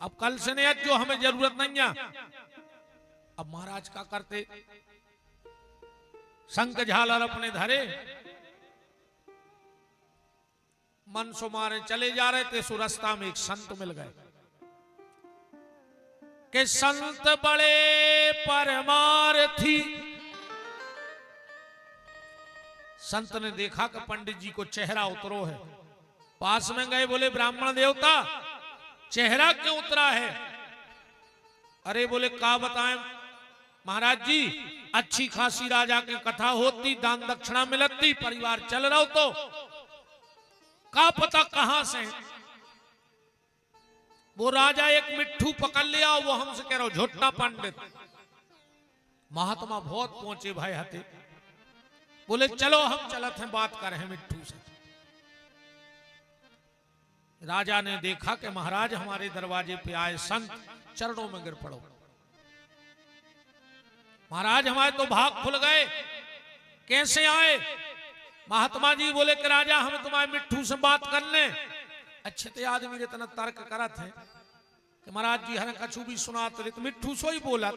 अब कल से नहीं जो हमें जरूरत नहीं है। अब महाराज का करते, शंख झालर अपने धरे, मन सो मारे चले जा रहे थे। सो रास्ता में एक संत मिल गए के संत बड़े परमार्थी। संत ने देखा कि पंडित जी को चेहरा उतरो है, पास में गए, बोले ब्राह्मण देवता चेहरा क्यों उतरा है? अरे बोले का बताएं महाराज जी, अच्छी खासी राजा की कथा होती, दान दक्षिणा मिलती, परिवार चल रहा हो, तो का पता कहां से वो राजा एक मिट्ठू पकड़ लिया। वो हमसे कह रहा हो झुट्टा पंडित। महात्मा बहुत पहुंचे भाई हते, बोले चलो हम चलत हैं, बात कर रहे हैं मिट्ठू से। राजा ने देखा कि महाराज हमारे दरवाजे पे आए, संत चरणों में गिर पड़ो। महाराज हमारे तो भाग खुल गए, कैसे आए? महात्मा जी बोले कि राजा हम तुम्हारे मिट्ठू से बात कर ले। अच्छे ते आदमी इतना तर्क करत है कि महाराज जी हर कछु भी सुनात रहे, तो मिट्ठू सोई बोलत,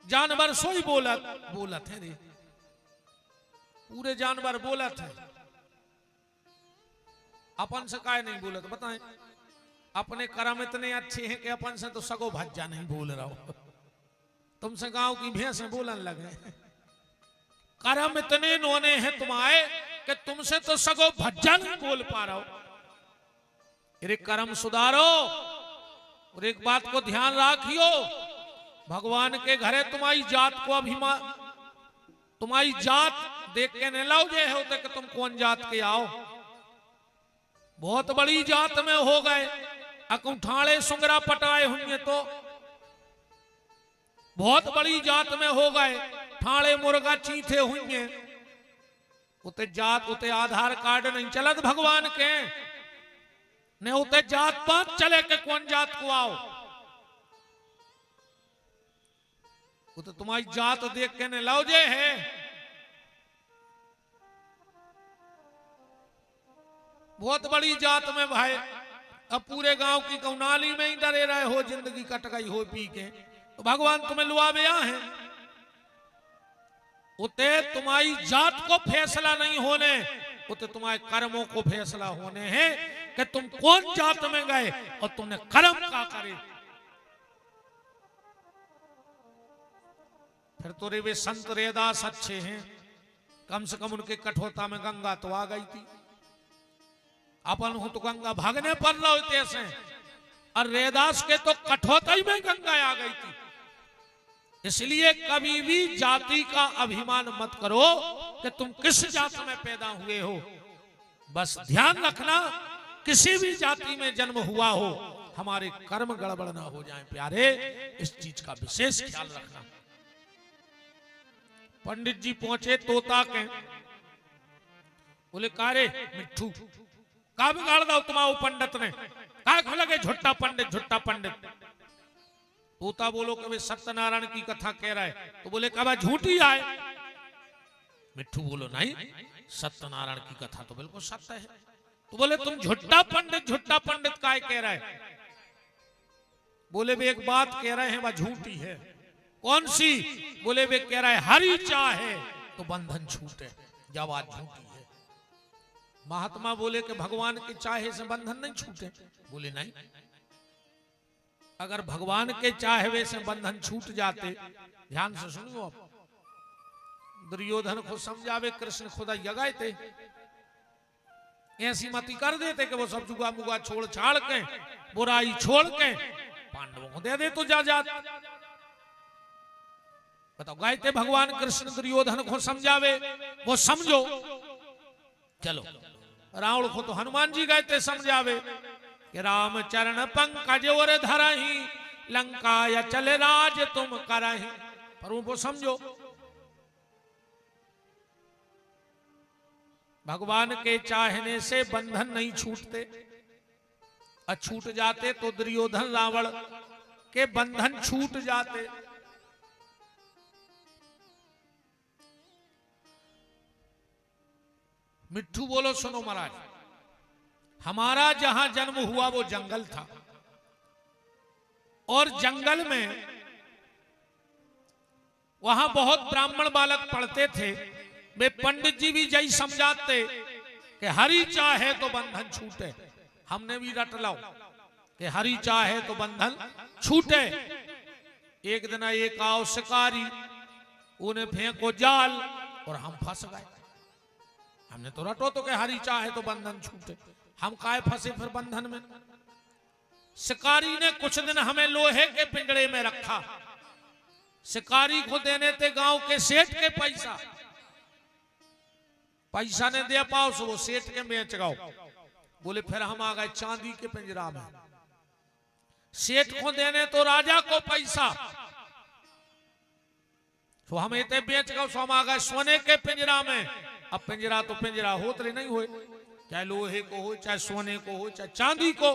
जानवर सोई बोलत है रे, पूरे जानवर बोलत है, अपन से काय नहीं बोलत? बताएं, अपने कर्म इतने अच्छे हैं कि अपन से तो सगो भज्जा नहीं बोल रहा हो, तुमसे गांव की भैंस बोलन लगे। कर्म इतने नोने हैं तुम्हारे कि तुमसे तो सगो भज्जा नहीं बोल पा रहा हो। अरे कर्म सुधारो। और एक बात को ध्यान रखियो, भगवान के घरे तुम्हारी जात को अभिमान, तुम्हारी जात देख के न लाओ जे होते कि तुम कौन जात के आओ। बहुत बड़ी जात में हो गए, अकुठाड़े सुंगरा पटाए होंगे तो बहुत बड़ी जात में हो गए, ठाणे मुर्गा चीथे होंगे, उते जात उते आधार कार्ड नहीं चलत भगवान के, ने उते जात पात चले के कौन जात को आओ। उते तुम्हारी जात देख के ने लाओ जे है। बहुत बड़ी जात में भाई, अब पूरे गांव की कौनाली में ही डरे रहे हो, जिंदगी कट गई हो पी के, तो भगवान तुम्हें लुआवे है। उते तुम्हारी जात को फैसला नहीं होने, उते तुम्हारे कर्मों को फैसला होने हैं कि तुम कौन जात में गए और तुमने कर्म का करे। फिर तो रे वे संत रेदास अच्छे हैं, कम से कम उनके कठोरता में गंगा तो आ गई थी। अपन हो तो गंगा भागने पर रहे थे, और रेदास के तो कठोरता में गंगा आ गई थी। इसलिए कभी भी जाति का अभिमान मत करो कि तुम किस जात में पैदा हुए हो। बस ध्यान रखना, किसी भी जाति में जन्म हुआ हो, हमारे कर्म गड़बड़ ना हो जाएं प्यारे, इस चीज का विशेष ख्याल रखना। पंडित जी पहुंचे तोता के, बोले कारे मिट्ठू का बिगाड़ दो तुम्हारा पंडित ने, का लगे झुट्टा पंडित झुट्टा पंडित। तोता बोलो कि वे सत्यनारायण की कथा कह रहा है, तो बोले कहा झूठी आए। मिट्ठू बोलो नहीं, सत्यनारायण की कथा तो बिल्कुल सत्य है। तो बोले तुम झुट्टा पंडित काय कह रहा है। बोले वे एक बात कह रहे हैं वह झूठी है। कौन सी? बोले वे कह रहा है हरि चाहे तो बंधन छूटे, जब आज झूठी है। महात्मा बोले कि भगवान के चाहे से बंधन नहीं छूटे। बोले नहीं, अगर भगवान के चाहे से बंधन छूट जाते, ध्यान से सुनियो आप, दुर्योधन को समझावे कृष्ण खुदा जगाए थे, ऐसी मती कर देते कि वो सब जुगा मुगा छोड़ छाड़ के, बुराई छोड़ के पांडवों को दे दे तो जा। बताओ, गाए थे भगवान कृष्ण दुर्योधन को समझावे, वो समझो। चलो, रावण को तो हनुमान जी गए थे समझावे कि राम चरण पंकज और धरहि, लंका या चले राज तुम करहि। पर वो समझो, भगवान के चाहने से बंधन नहीं छूटते, और छूट जाते तो दुर्योधन रावण के बंधन छूट जाते। मिट्ठू बोलो सुनो महाराज, हमारा जहां जन्म हुआ वो जंगल था, और जंगल में वहां बहुत ब्राह्मण बालक पढ़ते थे। वे पंडित जी भी यही समझाते कि हरि चाहे तो बंधन छूटे। हमने भी रट लाओ कि हरि चाहे तो बंधन छूटे। एक दिन एक आओ शिकारी, उन्हें फेंको जाल और हम फंस गए। हमने तो रटो तो कि हरि चाहे तो बंधन छूटे, हम काहे फंसे फिर बंधन में। शिकारी ने कुछ दिन हमें लोहे के पिंजड़े में रखा। शिकारी को देने थे गांव के सेठ के पैसा ने दे पाओ सो वो सेठ के बेच गाओ। बोले फिर हम आ गए चांदी के पिंजरा में। सेठ को देने तो राजा को पैसा, तो हम इतने बेच गए, सो हम आ गए सोने के पिंजरा में। अब पिंजरा तो पिंजरा होते नहीं हुए, चाहे लोहे को हो, चाहे सोने को हो, चाहे चांदी को।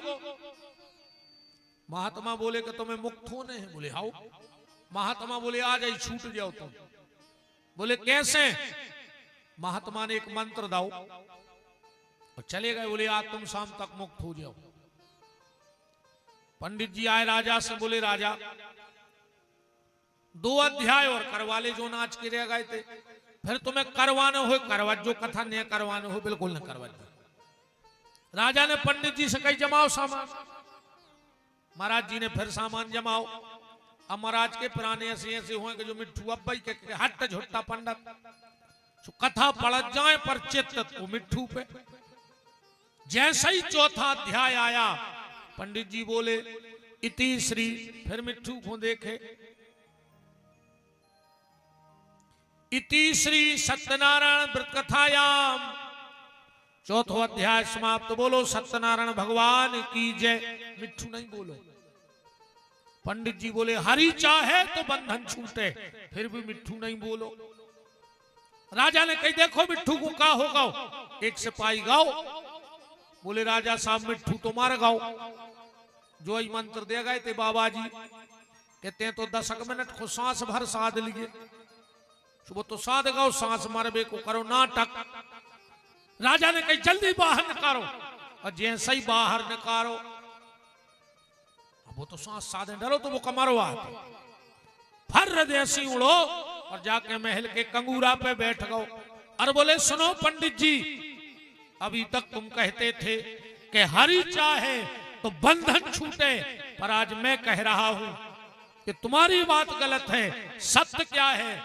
महात्मा बोले कि तुम्हें मुक्त होने हैं। बोले आओ। महात्मा बोले आ जाइए, छूट जाओ तुम। बोले कैसे? महात्मा ने एक मंत्र दाओ और चले गए। बोले आज तुम शाम तक मुक्त हो जाओ। पंडित जी आए राजा से, बोले राजा 2 अध्याय और करवा ले जो नाच के रह गए थे, फिर तुम्हें करवाना हो करवा, जो कथा नहीं करवाना हो बिल्कुल न करवा। राजा ने पंडित जी से कही जमाओ सामान। महाराज जी ने फिर सामान जमाओ। अब महाराज के पुराने ऐसे हुए कि जो मिट्ठू अब भाई के हट झुट्टा पंडित, कथा पढ़ जाए पर चित्त को मिट्ठू पे। जैसा ही चौथा अध्याय आया, पंडित जी बोले इति श्री, फिर मिट्ठू को देखे, इति श्री सत्यनारायण व्रत कथायाम, चौथा अध्याय समाप्त। बोलो सत्यनारायण भगवान की जय। मिट्ठू नहीं बोलो। पंडित जी बोले हरि चाहे तो बंधन छूटे, फिर भी मिट्ठू नहीं बोलो। राजा ने कही देखो मिट्ठू को का होगा, एक सिपाही गाओ। बोले राजा साहब मिट्ठू तो मार गाओ। जो ही मंत्र दे गए थे बाबा जी, कहते हैं तो 10 मिनट को सांस भर साध लिए। सुबह तो साध गाओ, सांस मारबे को करो नाटक। राजा ने कही जल्दी बाहर निकालो, और जैसे ही बाहर निकालो, अब वो तो सांस साधे डरो तो वो कमरवा फर देसी उड़ो और जाके महल के कंगूरा पे बैठ गओ। और बोले सुनो पंडित जी, अभी तक तुम कहते थे कि हरि चाहे तो बंधन छूटे, पर आज मैं कह रहा हूं कि तुम्हारी बात गलत है। सत्य क्या है?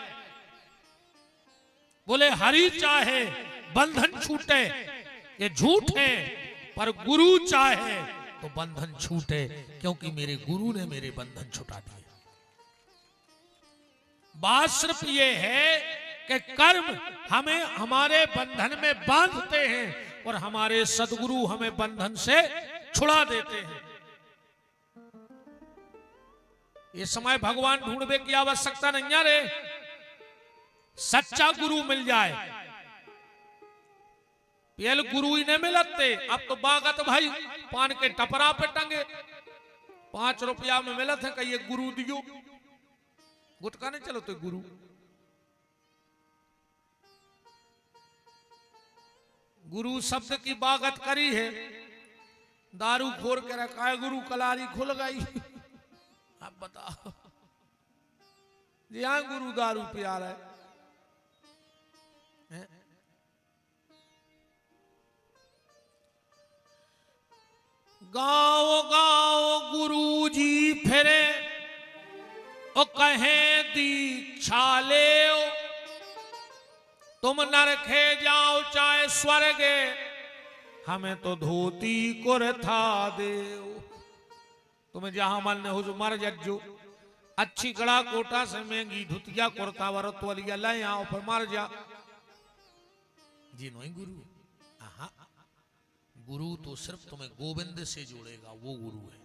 बोले हरि चाहे बंधन छूटे, ये झूठ है, पर गुरु चाहे तो बंधन छूटे, क्योंकि मेरे गुरु ने मेरे बंधन छुटा दिए। बात सिर्फ ये है कि कर्म हमें हमारे बंधन में बांधते हैं और हमारे सदगुरु हमें बंधन से छुड़ा देते हैं। ये समय भगवान ढूंढने की आवश्यकता नहीं है रे, सच्चा गुरु मिल जाए। पहले गुरु ही नहीं मिलते, अब तो बागत भाई पान के टपरा पे टंगे। 5 रुपया में मिलत है, कहिए गुरु दियो, गुटका नहीं चलो तो गुरु। गुरु शब्द की बागत करी है, दारू खोर के रखा है गुरु, कलारी खुल गई। अब बताओ जी, हाँ गुरु दारू पिया रहा है। गाँव गाँव गुरु जी फिरे, ओ कहे दीक्षा ले, तुम नरखे जाओ चाहे स्वर्गे, हमें तो धोती कुर्ता देओ। तुम्हें जहां मन हो जो मर जज्जो, अच्छी कड़ा कोटा से महंगी धुतिया कुर्ता वरत वालिया ले आओ, फिर मर जा। जी नहीं गुरु, आहा, गुरु तो सिर्फ तुम्हें गोविंद से जोड़ेगा, वो गुरु है।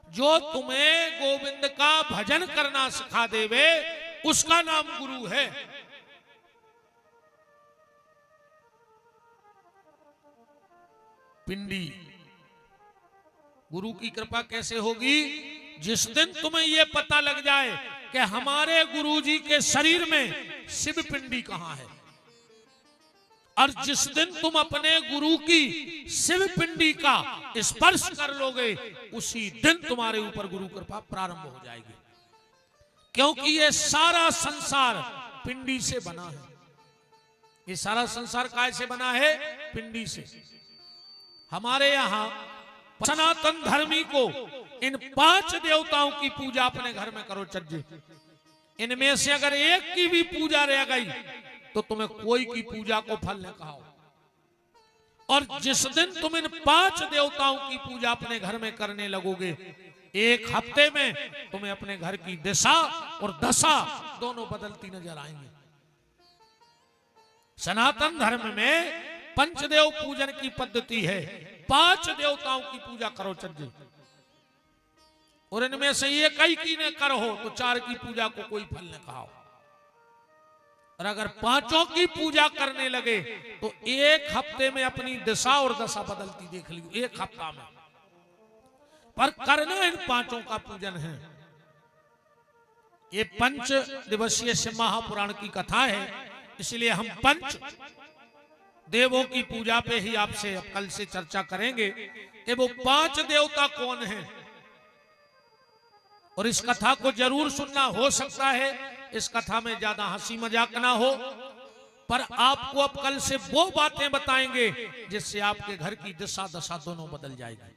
जो तुम्हें गोविंद का भजन करना सिखा देवे, उसका नाम गुरु है। पिंडी, गुरु की कृपा कैसे होगी? जिस दिन तुम्हें यह पता लग जाए कि हमारे गुरुजी के शरीर में शिव पिंडी कहां है, और जिस दिन तुम अपने गुरु की शिव पिंडी का स्पर्श कर लोगे, उसी दिन तुम्हारे ऊपर गुरु कृपा प्रारंभ हो जाएगी। क्योंकि ये सारा संसार पिंडी से बना है। ये सारा संसार काय से बना है? पिंडी से। हमारे यहां सनातन धर्मी को इन 5 देवताओं की पूजा अपने घर में करो चज्जे। इनमें से अगर एक की भी पूजा रह गई तो तुम्हें कोई की पूजा को फल न कहो। और जिस दिन तुम इन 5 देवताओं की पूजा अपने घर में करने लगोगे, 1 हफ्ते में तुम्हें अपने घर की दिशा और दशा दोनों बदलती नजर आएंगी। सनातन धर्म में पंचदेव पूजन की पद्धति है। 5 देवताओं की पूजा करो चज्जे, और इनमें से एक ही की न करो तो 4 की पूजा को कोई फल न कहो। और अगर 5 की पूजा करने लगे तो 1 हफ्ते में अपनी दिशा और दशा बदलती देख ली, 1 हफ्ता में। पर करना इन 5 का पूजन है। ये 5 दिवसीय शिव महापुराण की कथा है, इसलिए हम 5 देवों की पूजा पे ही आपसे कल से चर्चा करेंगे कि वो 5 देवता कौन हैं। और इस कथा को जरूर सुनना। हो सकता है इस कथा में ज्यादा हंसी मजाक ना हो, पर आपको अब कल से वो बातें बताएंगे जिससे आपके घर की दिशा दशा दोनों बदल जाएगी।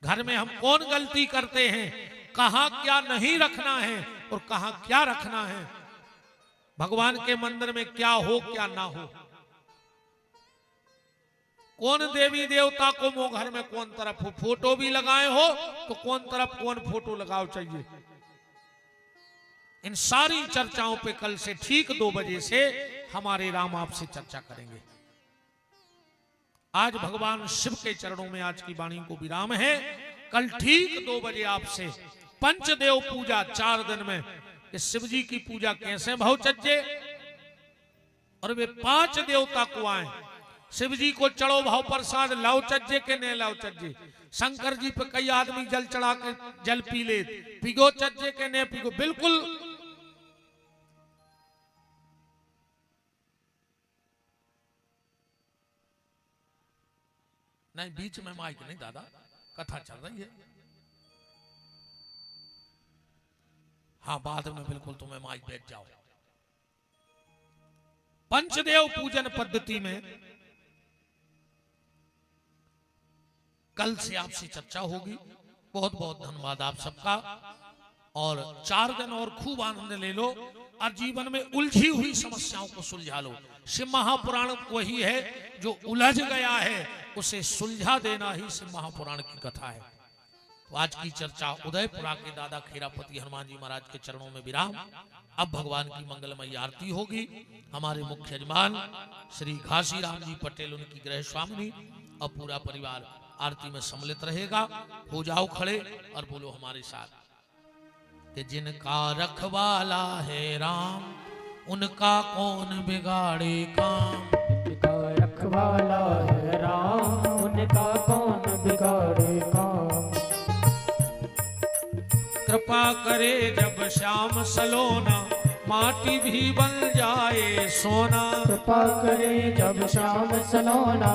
घर में हम कौन गलती करते हैं, कहां क्या नहीं रखना है और कहां क्या रखना है, भगवान के मंदिर में क्या हो क्या ना हो। कौन देवी देवता को मो घर में कौन तरफ फोटो भी लगाए हो तो कौन तरफ कौन फोटो लगाओ चाहिए। इन सारी चर्चाओं पे कल से ठीक 2 बजे से हमारे राम आपसे चर्चा करेंगे। आज भगवान शिव के चरणों में आज की वाणी को विराम है। कल ठीक 2 बजे आपसे पंचदेव पूजा 4 दिन में कि शिव जी की पूजा कैसे भाव चज्जे और वे 5 देवता को आए। शिव जी को चढ़ो भाव प्रसाद लाओ चज्जे के नहीं लाओ चज्जे। शंकर जी पे कई आदमी जल चढ़ा के जल पी ले, पिगो चज्जे के नहीं पिगो, बिल्कुल नहीं। बीच में माइक नहीं दादा, कथा चल रही है। हाँ बाद में बिल्कुल तुम्हें माइक बैठ जाओ। पंचदेव पूजन पद्धति में कल से आपसे चर्चा होगी। बहुत बहुत धन्यवाद आप सबका। और 4 दिन और खूब आनंद ले लो और जीवन में उलझी हुई समस्याओं को सुलझा लो। शिव महापुराण वही है जो उलझ गया है उसे सुलझा देना ही शिव महापुराण की कथा है। तो आज की चर्चा उदयपुरा के दादा खेरापति हनुमान जी महाराज के चरणों में विराम। अब भगवान की मंगलमयी आरती होगी। हमारे मुख्य यजमान श्री घासीराम जी पटेल, उनकी गृह स्वामिनी और पूरा परिवार आरती में सम्मिलित रहेगा। हो जाओ खड़े और बोलो हमारे साथ कि जिनका रखवाला है राम उनका कौन बिगाड़े काम। जिनका रखवाला है राम उनका कौन बिगाड़े काम। कृपा करे जब श्याम सलोना माटी भी बन जाए सोना। कृपा करे जब श्याम सलोना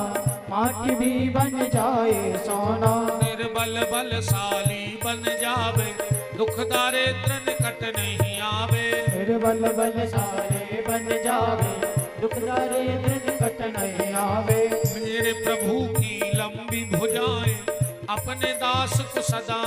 माटी भी बन जाए सोना। निर्बल बलशाली बन जावे दुख दारिद्र निकट नहीं आवे। निर्बल बलशाली बन जावे दुख दारिद्र निकट नहीं आवे। मेरे प्रभु की लंबी भुजाएं अपने दास को सदा